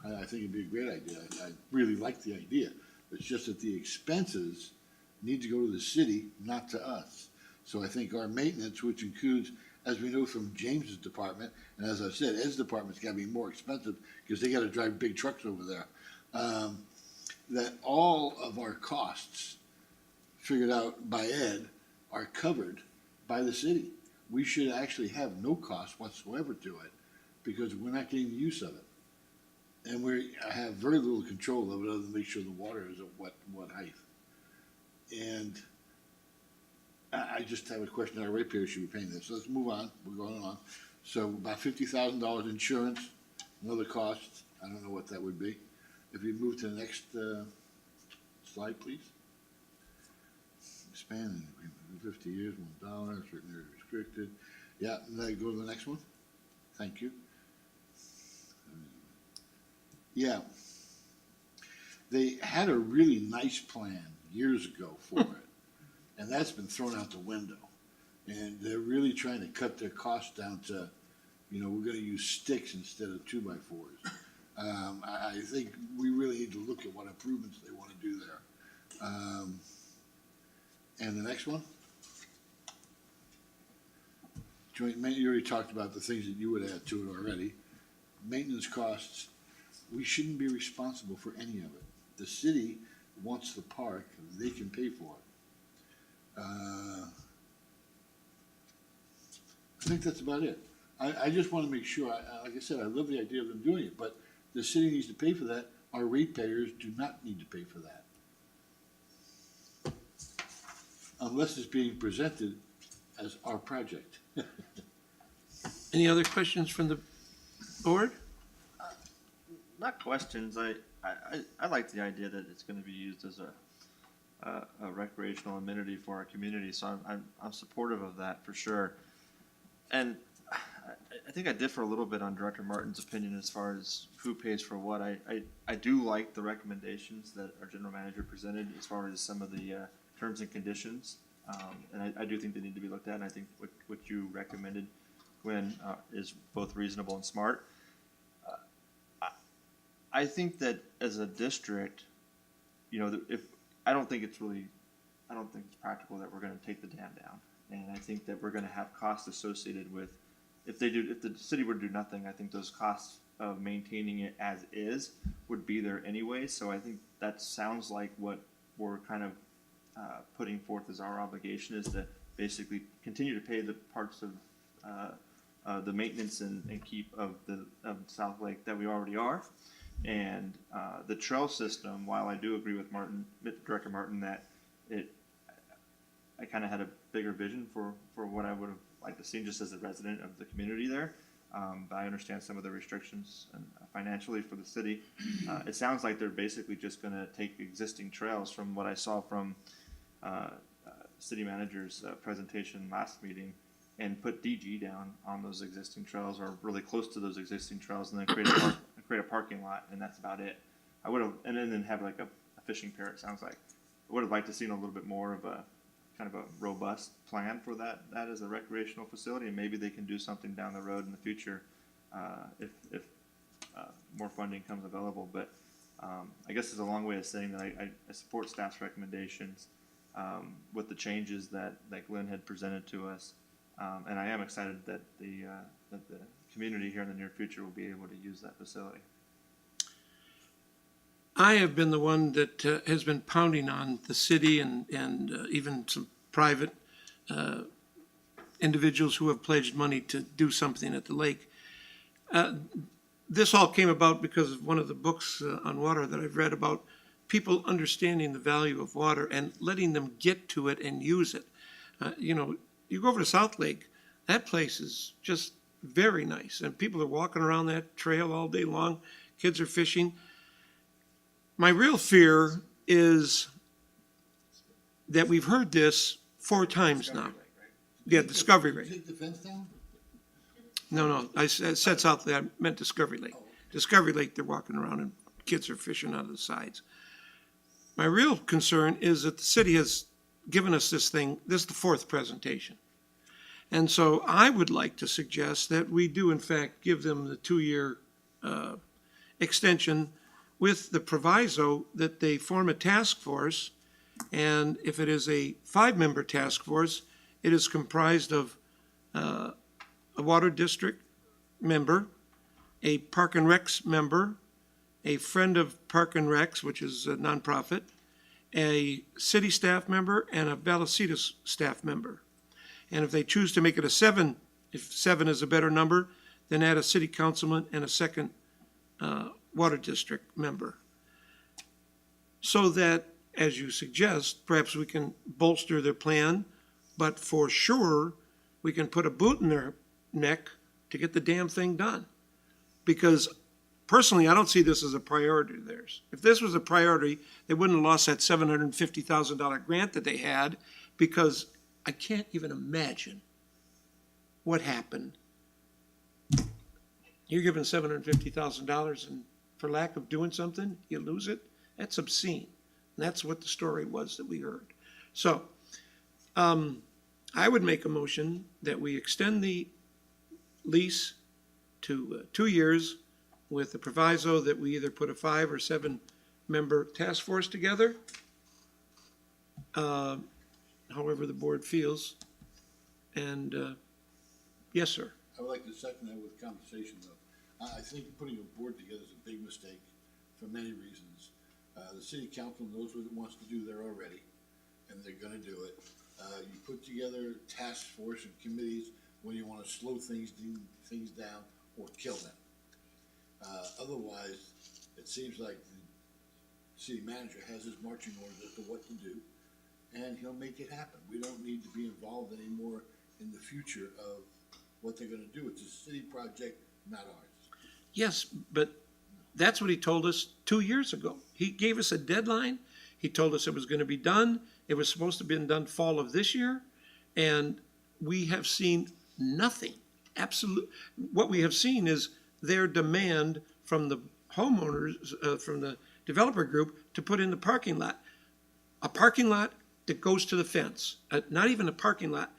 I think it'd be a great idea. I really like the idea. It's just that the expenses need to go to the city, not to us. So I think our maintenance, which includes, as we know from James's department, and as I said, Ed's department's gotta be more expensive because they gotta drive big trucks over there. That all of our costs figured out by Ed are covered by the city. We should actually have no cost whatsoever to it because we're not getting the use of it. And we have very little control of it other than make sure the water is at what height. And I just have a question, our ratepayers should be paying this. So let's move on, we're going on. So about $50,000 insurance, another cost, I don't know what that would be. If we move to the next slide, please. Expanding agreement, 50 years, $1, certain area restricted. Yeah, and then go to the next one. Thank you. Yeah. They had a really nice plan years ago for it, and that's been thrown out the window. And they're really trying to cut their costs down to, we're gonna use sticks instead of 2x4s. I think we really need to look at what improvements they wanna do there. And the next one? Joint, you already talked about the things that you would add to it already. Maintenance costs, we shouldn't be responsible for any of it. The city wants the park, they can pay for it. I think that's about it. I just want to make sure, like I said, I love the idea of them doing it, but the city needs to pay for that. Our ratepayers do not need to pay for that. Unless it's being presented as our project. Any other questions from the board? Not questions. I like the idea that it's going to be used as a recreational amenity for our community. So I'm supportive of that for sure. And I think I differ a little bit on Director Martin's opinion as far as who pays for what. I do like the recommendations that our general manager presented as far as some of the terms and conditions. And I do think they need to be looked at. And I think what you recommended, Gwen, is both reasonable and smart. I think that as a district, you know, I don't think it's practical that we're going to take the dam down. And I think that we're going to have costs associated with, if the city were to do nothing, I think those costs of maintaining it as is would be there anyway. So I think that sounds like what we're kind of putting forth as our obligation is to basically continue to pay the parts of the maintenance and keep of South Lake that we already are. And the trail system, while I do agree with Director Martin that I kind of had a bigger vision for what I would have liked to see just as a resident of the community there. But I understand some of the restrictions and financially for the city. It sounds like they're basically just going to take existing trails from what I saw from city manager's presentation last meeting and put DG down on those existing trails or really close to those existing trails and then create a parking lot, and that's about it. I would have, and then have like a fishing pier, it sounds like. I would have liked to seen a little bit more of a kind of a robust plan for that as a recreational facility, and maybe they can do something down the road in the future if more funding comes available. But I guess it's a long way of saying that I support staff's recommendations with the changes that Glenn had presented to us, and I am excited that the community here in the near future will be able to use that facility. I have been the one that has been pounding on the city and even some private individuals who have pledged money to do something at the lake. This all came about because of one of the books on water that I've read about people understanding the value of water and letting them get to it and use it. You know, you go over to South Lake, that place is just very nice, and people are walking around that trail all day long. Kids are fishing. My real fear is that we've heard this 4 times now. Yeah, Discovery Lake. Take the fence down? No, I said South Lake, I meant Discovery Lake. Discovery Lake, they're walking around and kids are fishing out of the sides. My real concern is that the city has given us this thing, this is the 4th presentation. And so I would like to suggest that we do in fact give them the 2-year extension with the proviso that they form a task force, and if it is a 5-member task force, it is comprised of a water district member, a Park and Recs member, a friend of Park and Recs, which is a nonprofit, a city staff member, and a Vallecitos staff member. And if they choose to make it a 7, if 7 is a better number, then add a city councilman and a second water district member. So that, as you suggest, perhaps we can bolster their plan, but for sure, we can put a boot in their neck to get the damn thing done. Because personally, I don't see this as a priority of theirs. If this was a priority, they wouldn't have lost that $750,000 grant that they had, because I can't even imagine what happened. You're given $750,000 and for lack of doing something, you lose it. That's obscene. And that's what the story was that we heard. So I would make a motion that we extend the lease to 2 years with the proviso that we either put a 5 or 7 member task force together, however the board feels. And yes, sir. I would like to second that with conversation, though. I think putting a board together is a big mistake for many reasons. The city council knows what it wants to do there already, and they're gonna do it. You put together task force and committees when you wanna slow things down or kill them. Otherwise, it seems like the city manager has his marching orders as to what to do, and he'll make it happen. We don't need to be involved anymore in the future of what they're gonna do. It's a city project, not ours. Yes, but that's what he told us 2 years ago. He gave us a deadline. He told us it was going to be done. It was supposed to have been done fall of this year. And we have seen nothing. Absolute. What we have seen is their demand from the homeowners, from the developer group to put in the parking lot. A parking lot that goes to the fence. Not even a parking lot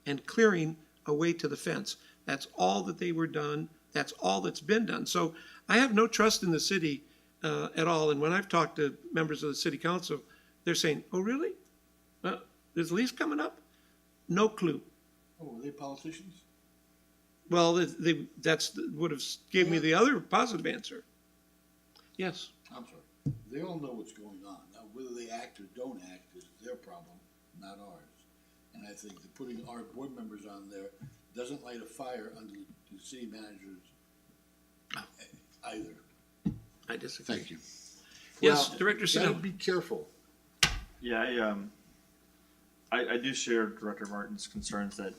and clearing a way to the fence. That's all that they were done. That's all that's been done. So I have no trust in the city at all. And when I've talked to members of the city council, they're saying, "Oh, really? There's a lease coming up?" No clue. Oh, are they politicians? Well, would have gave me the other positive answer. Yes. I'm sorry. They all know what's going on. Now, whether they act or don't act is their problem, not ours. And I think that putting our board members on there doesn't light a fire under the city manager's either. I disagree. Thank you. Yes, Well, Director gotta Snell. be careful. Yeah, I do share Director Martin's concerns that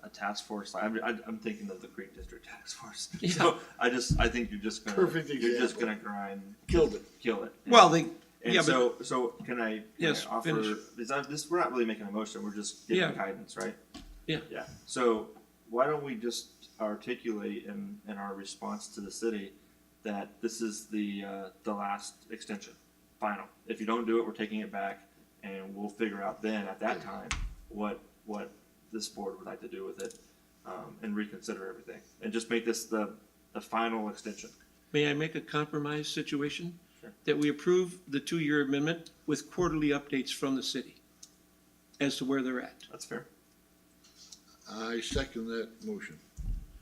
a task force. I'm thinking of the Creek District Task Force. Yeah. So I think you're just gonna Perfect you're just example. gonna grind, Kill it. Well, And yeah, so can I Yes, offer? finish. We're not really making a motion. We're just giving Yeah. guidance, right? Yeah. Yeah. So why don't we just articulate in our response to the city that this is the last extension, final. If you don't do it, we're taking it back, and we'll figure out then at that time what this board would like to do with it, and reconsider everything, and just make this the final extension. May I make a compromise situation? Sure. That we approve the 2-year amendment with quarterly updates from the city as to where they're at. That's fair. I second that motion.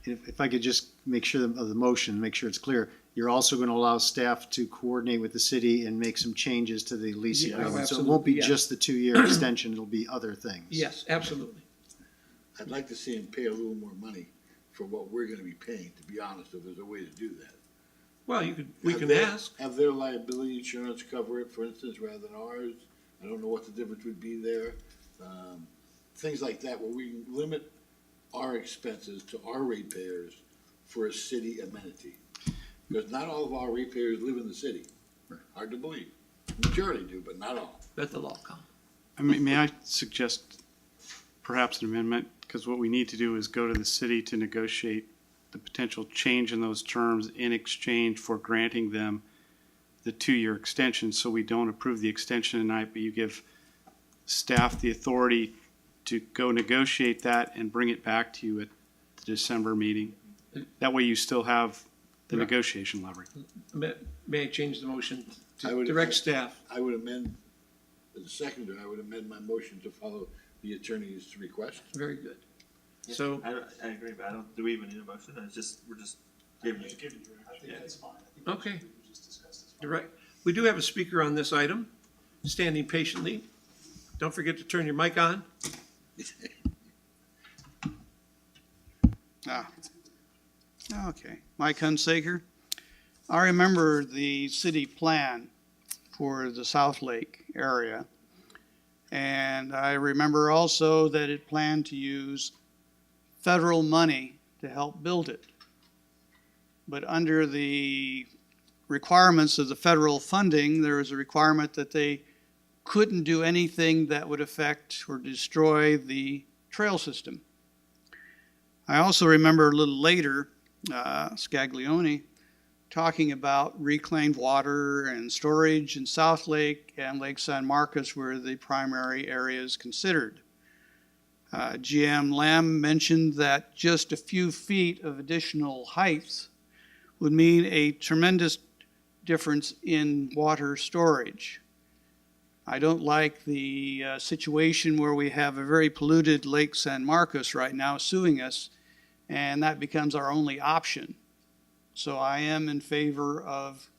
If I could just make sure of the motion, make sure it's clear, you're also going to allow staff to coordinate with the city and make some changes to the lease Yeah, agreement. So it won't be absolutely, yeah. just the 2-year extension, it'll be other things. Yes, absolutely. I'd like to see him pay a little more money for what we're gonna be paying, to be honest, if there's a way to do that. Well, we can ask. Have their liability insurance cover it, for instance, rather than ours. I don't know what the difference would be there. Things like that, where we can limit our expenses to our ratepayers for a city amenity. Because not all of our ratepayers live in the city. Hard to believe. Majority do, but not all. Let the law come. I mean, may I suggest perhaps an amendment? Because what we need to do is go to the city to negotiate the potential change in those terms in exchange for granting them the 2-year extension. So we don't approve the extension tonight, but you give staff the authority to go negotiate that and bring it back to you at the December meeting. That way you still have the Right. negotiation leverage. May I change the motion I to would- direct staff? I would amend, as a seconder, I would amend my motion to follow the attorney's request. Very good. Yeah, So, I agree, but do we even need a motion? We're just giving you. I think that's fine. I think okay. we just discussed this. Direct. We do have a speaker on this item, standing patiently. Don't forget to turn your mic on. Okay, Mike Hunsaker. I remember the city plan for the South Lake area. And I remember also that it planned to use federal money to help build it. But under the requirements of the federal funding, there was a requirement that they couldn't do anything that would affect or destroy the trail system. I also remember a little later, Scaglione talking about reclaimed water and storage in South Lake and Lake San Marcos were the primary areas considered. GM Lamb mentioned that just a few feet of additional height would mean a tremendous difference in water storage. I don't like the situation where we have a very polluted Lake San Marcos right now suing us, and that becomes our only option. So I am in favor of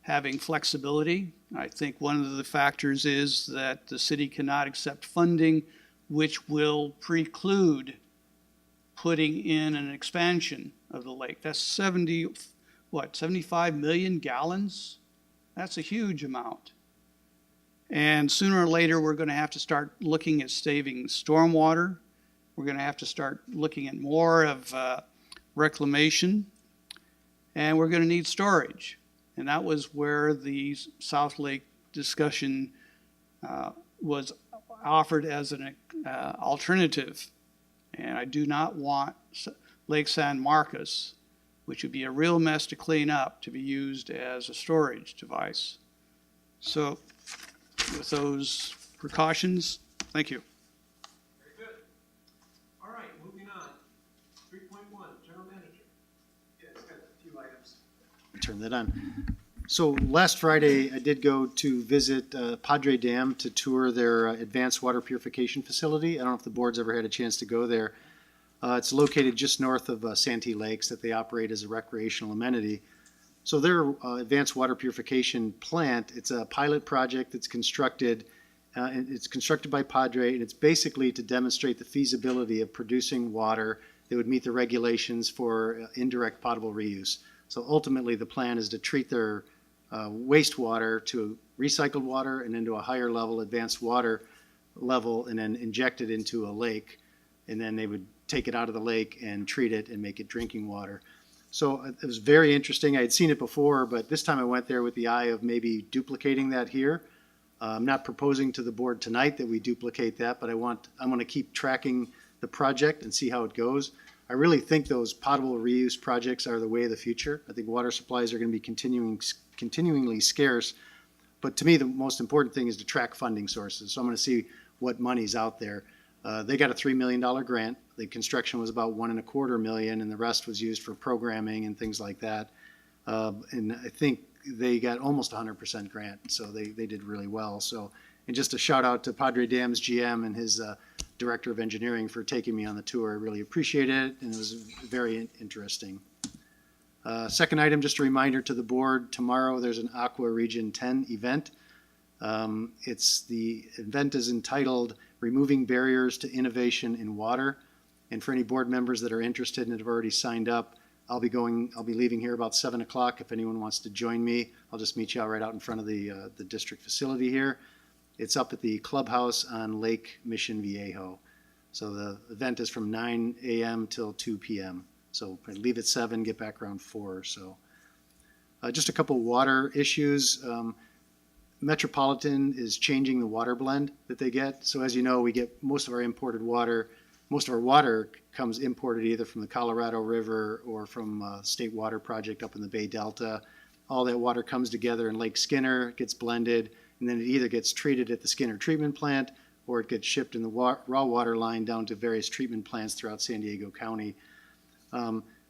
having flexibility. I think one of the factors is that the city cannot accept funding which will preclude putting in an expansion of the lake. That's 75 million gallons? That's a huge amount. And sooner or later, we're going to have to start looking at saving stormwater. We're going to have to start looking at more of reclamation. And we're going to need storage. And that was where the South Lake discussion was offered as an alternative. And I do not want Lake San Marcos, which would be a real mess to clean up, to be used as a storage device. So with those precautions, thank you. Very good. All right, moving on. 3.1, General Manager. Yeah, it's got a few items. Turn that on. So last Friday, I did go to visit Padre Dam to tour their advanced water purification facility. I don't know if the board's ever had a chance to go there. It's located just north of Santee Lakes that they operate as a recreational amenity. So their advanced water purification plant, it's a pilot project that's constructed, and it's constructed by Padre, and it's basically to demonstrate the feasibility of producing water that would meet the regulations for indirect potable reuse. So ultimately, the plan is to treat their wastewater to recycled water and into a higher level, advanced water level, and then inject it into a lake. And then they would take it out of the lake and treat it and make it drinking water. So it was very interesting. I had seen it before, but this time I went there with the eye of maybe duplicating that here. I'm not proposing to the board tonight that we duplicate that, but I'm going to keep tracking the project and see how it goes. I really think those potable reuse projects are the way of the future. I think water supplies are going to be continuingly scarce. But to me, the most important thing is to track funding sources. So I'm going to see what money's out there. They got a $3 million grant. The construction was about $1.25 million, and the rest was used for programming and things like that. And I think they got almost 100% grant, so they did really well. So, and just a shout out to Padre Dam's GM and his Director of Engineering for taking me on the tour. I really appreciate it, and it was very interesting. Second item, just a reminder to the board, tomorrow there's an Aqua Region 10 event. The event is entitled Removing Barriers to Innovation in Water. And for any board members that are interested and have already signed up, I'll be leaving here about 7 o'clock. If anyone wants to join me, I'll just meet you out right out in front of the district facility here. It's up at the clubhouse on Lake Mission Viejo. So the event is from 9 a.m. till 2 p.m. So I leave at 7, get back around 4 or so. Just a couple water issues. Metropolitan is changing the water blend that they get. So as you know, we get most of our imported water. Most of our water comes imported either from the Colorado River or from a state water project up in the Bay Delta. All that water comes together in Lake Skinner, gets blended, and then it either gets treated at the Skinner treatment plant or it gets shipped in the raw water line down to various treatment plants throughout San Diego County.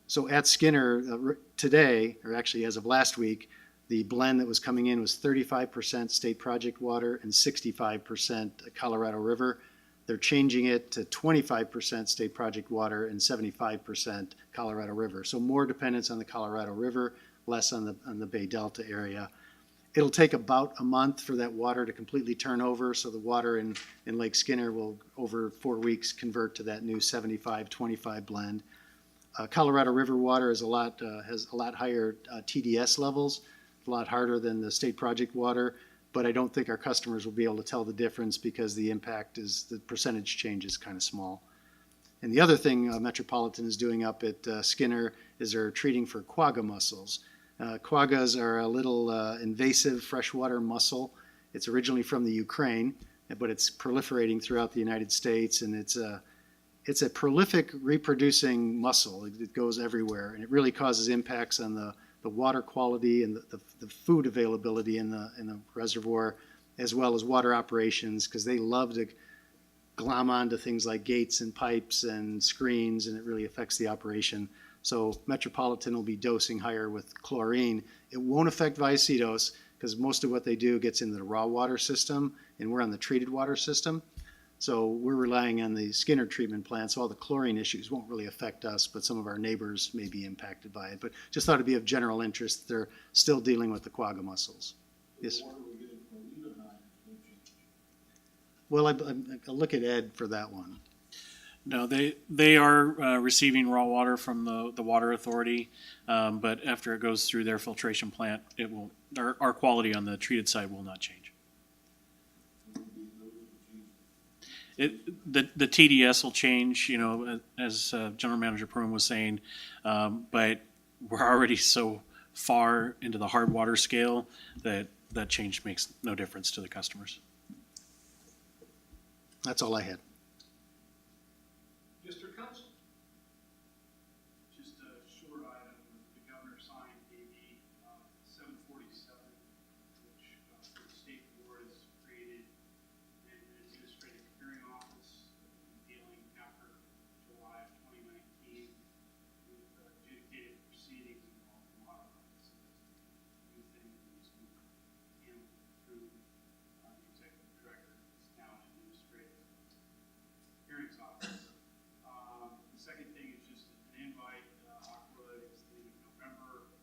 So at Skinner today, or actually as of last week, the blend that was coming in was 35% state project water and 65% Colorado River. They're changing it to 25% state project water and 75% Colorado River. So more dependence on the Colorado River, less on the Bay Delta area. It'll take about a month for that water to completely turn over. So the water in Lake Skinner will, over 4 weeks, convert to that new 75-25 blend. Colorado River water is has a lot higher TDS levels, a lot harder than the state project water. But I don't think our customers will be able to tell the difference because the percentage change is kind of small. And the other thing Metropolitan is doing up at Skinner is they're treating for quagga mussels. Quaggas are a little invasive freshwater mussel. It's originally from the Ukraine, but it's proliferating throughout the United States, and it's a prolific reproducing mussel. It goes everywhere, and it really causes impacts on the water quality and the food availability in the reservoir, as well as water operations, because they love to glom onto things like gates and pipes and screens, and it really affects the operation. So Metropolitan will be dosing higher with chlorine. It won't affect Vallecitos because most of what they do gets into the raw water system, and we're on the treated water system. So we're relying on the Skinner treatment plant, so all the chlorine issues won't really affect us, but some of our neighbors may be impacted by it. But just thought it'd be of general interest. They're still dealing with the quagga mussels. Yes. Well, I'll look at Ed for that one. No, they are receiving raw water from the water authority, but after it goes through their filtration plant, it will, our quality on the treated side will not change. The TDS will change, you know, as General Manager Perrin was saying, but we're already so far into the hard water scale that that change makes no difference to the customers. That's all I had. District Council. Just a short item, the governor signed AB 747, which for the state board has created an administrative hearing office dealing after July of 2019 with adjudicated proceedings involving water rights. So that's a new thing that needs to be handled through the executive director. It's now an administrative hearings office. The second thing is just an invite. Aqua is the November.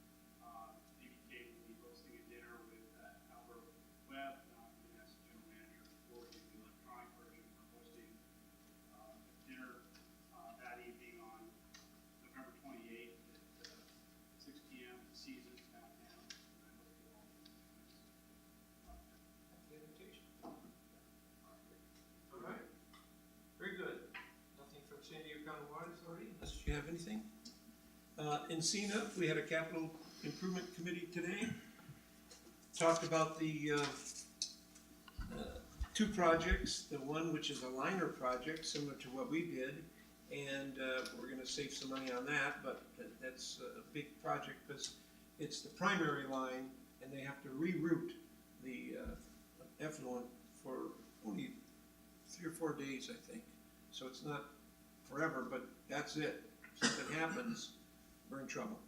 DBK will be hosting a dinner with Albert Webb. I'm going to ask the general manager for the electronic version. We're hosting a dinner that evening on November 28th at 6 p.m. at Caesars downtown. And I hope you all can join us. The invitation. All right. Very good. Nothing from San Diego County Water Authority, unless you have anything. Encina, we had a capital improvement committee today. Talked about the two projects, the one which is a liner project, similar to what we did, and we're gonna save some money on that, but that's a big project because it's the primary line, and they have to reroute the effluent for only 3 or 4 days, I think. So it's not forever, but that's it. If something happens, we're in trouble.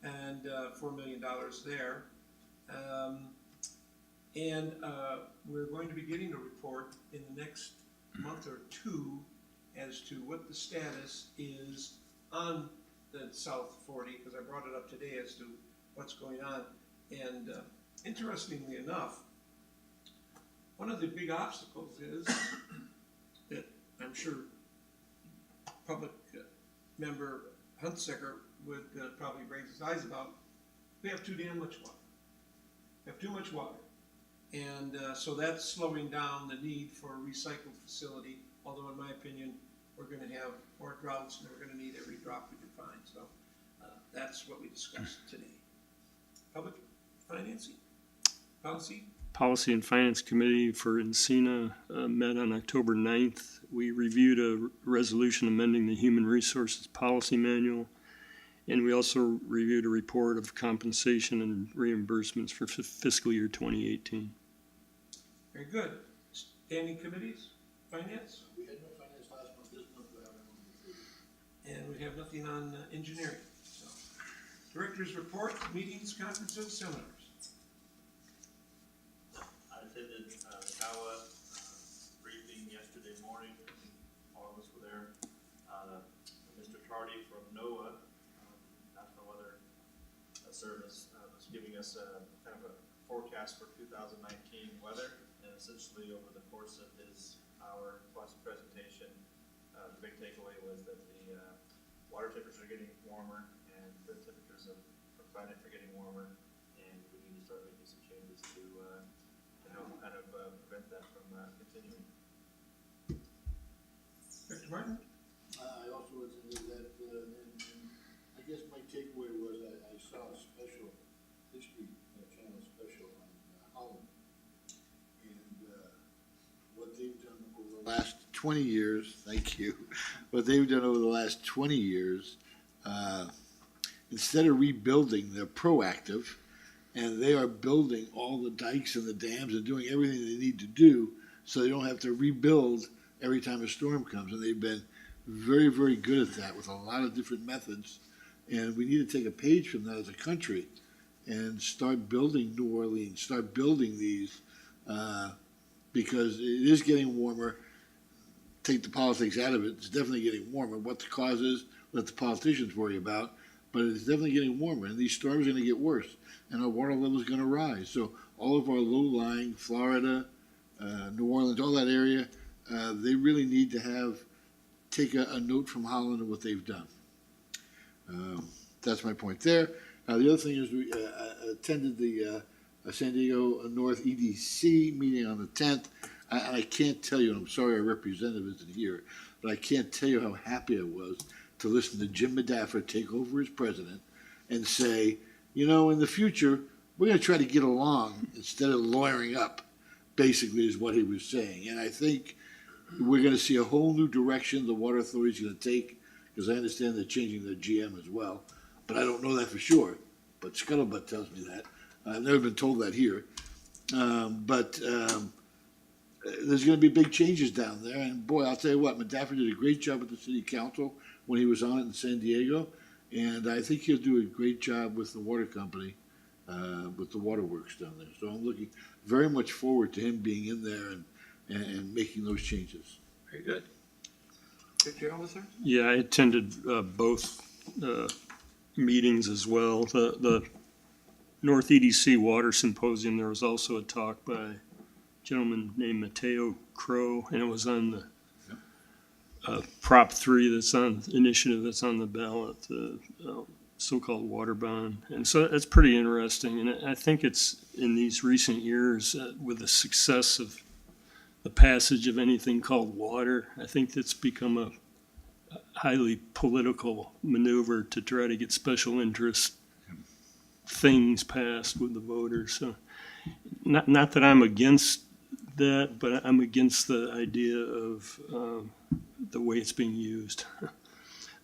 And $4 million there. We're going to be getting a report in the next month or two as to what the status is on the South 40, because I brought it up today as to what's going on. And interestingly enough, one of the big obstacles is that I'm sure public member Hunsaker would probably raise his eyes about. We have too damn much water. We have too much water. And so that's slowing down the need for a recycle facility, although in my opinion, we're gonna have more droughts and we're gonna need every drop we can find. So that's what we discussed today. Public financing, policy. Policy and Finance Committee for Encina met on October 9th. We reviewed a resolution amending the Human Resources Policy Manual, and we also reviewed a report of compensation and reimbursements for fiscal year 2018. Very good. Standing committees, finance? We had no finance last month, this month we have one. And we have nothing on engineering. So, director's report, meetings, conferences, seminars. I attended the CAWA briefing yesterday morning. All of us were there. Mr. Tardy from NOAA, National Weather Service, was giving us a kind of a forecast for 2019 weather. And essentially over the course of his hour plus presentation, the big takeaway was that the water temperatures are getting warmer and the temperatures of the planet are getting warmer, and we need to start making some changes to help kind of prevent that from continuing. Dr. Martin? I also attended that, and I guess my takeaway was I saw a special history channel special on Holland. And what they've done over the last 20 years, thank you, what they've done over the last 20 years, instead of rebuilding, they're proactive, and they are building all the dikes and the dams and doing everything they need to do so they don't have to rebuild every time a storm comes. And they've been very, very good at that with a lot of different methods. And we need to take a page from that as a country and start building New Orleans, start building these, because it is getting warmer. Take the politics out of it, it's definitely getting warmer. What the cause is, let the politicians worry about, but it's definitely getting warmer, and these storms are going to get worse, and our water level is going to rise. So all of our low-lying, Florida, New Orleans, all that area, they really need to have take a note from Holland of what they've done. That's my point there. The other thing is we attended the San Diego North EDC meeting on the 10th. And I can't tell you, and I'm sorry our representative isn't here, but I can't tell you how happy I was to listen to Jim Medaffer take over as president and say, you know, in the future, we're going to try to get along instead of lawyering up, basically is what he was saying. And I think we're going to see a whole new direction the water authority is going to take, because I understand they're changing their GM as well, but I don't know that for sure. But Scuttlebutt tells me that. I've never been told that here. There's going to be big changes down there. And boy, I'll tell you what, Medaffer did a great job with the city council when he was on it in San Diego. And I think he'll do a great job with the water company, with the waterworks down there. So I'm looking very much forward to him being in there and making those changes. Very good. Deputy Officer? Yeah, I attended both meetings as well. The North EDC Water Symposium, there was also a talk by a gentleman named Mateo Crow, and it was on the Prop 3 initiative that's on the ballot, the so-called water bond. And so that's pretty interesting. And I think it's in these recent years, with the success of the passage of anything called water, I think that's become a highly political maneuver to try to get special interest things passed with the voters. So not that I'm against that, but I'm against the idea of the way it's being used.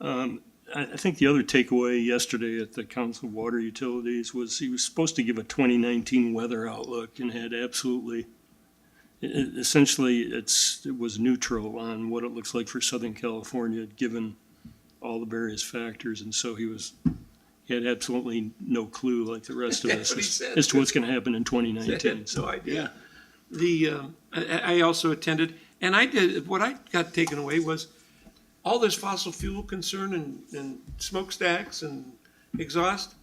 I think the other takeaway yesterday at the Council of Water Utilities was he was supposed to give a 2019 weather outlook and had absolutely, essentially it was neutral on what it looks like for Southern California given all the various factors, and so he had absolutely no clue, like the rest of us, as to what's going to happen in 2019. No idea. I also attended, and what I got taken away was all this fossil fuel concern and smokestacks and exhaust,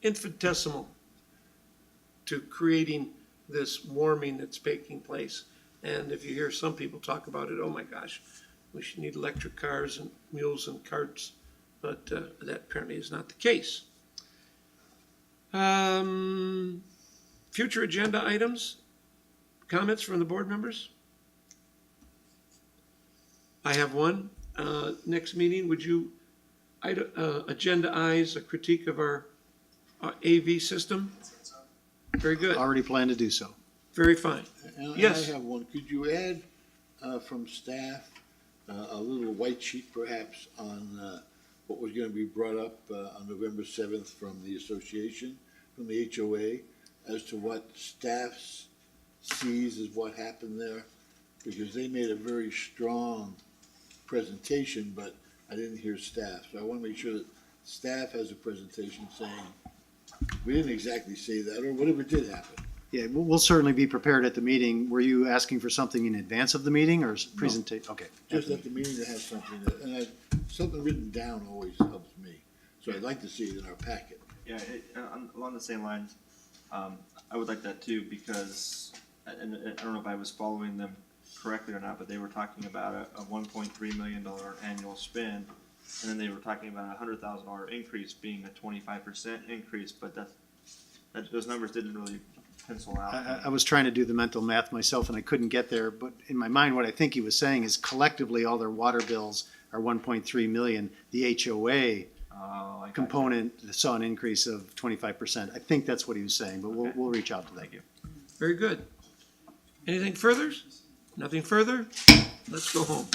infinitesimal to creating this warming that's taking place. And if you hear some people talk about it, oh my gosh, we should need electric cars and mules and carts, but that apparently is not the case. Future agenda items, comments from the board members? I have one. Next meeting, would you agendaize a critique of our AV system? Very good. Already plan to do so. Very fine. And Yes. I have one. Could you add from staff a little white sheet perhaps on what was going to be brought up on November 7th from the association, from the HOA, as to what staff sees as what happened there? Because they made a very strong presentation, but I didn't hear staff. So I want to make sure that staff has a presentation saying, we didn't exactly say that, or whatever did happen. Yeah, we'll certainly be prepared at the meeting. Were you asking for something in advance of the meeting or presentation? Okay. Just at the meeting to have something, something written down always helps me. So I'd like to see it in our packet. Yeah, along the same lines, I would like that too, because, and I don't know if I was following them correctly or not, but they were talking about a $1.3 million annual spend, and then they were talking about a $100,000 increase being a 25% increase, but those numbers didn't really pencil out. I was trying to do the mental math myself and I couldn't get there, but in my mind, what I think he was saying is collectively all their water bills are 1.3 million. The HOA component saw an increase of 25%. I think that's what he was saying, but we'll reach out to that. Thank you. Very good. Anything further? Nothing further? Let's go home.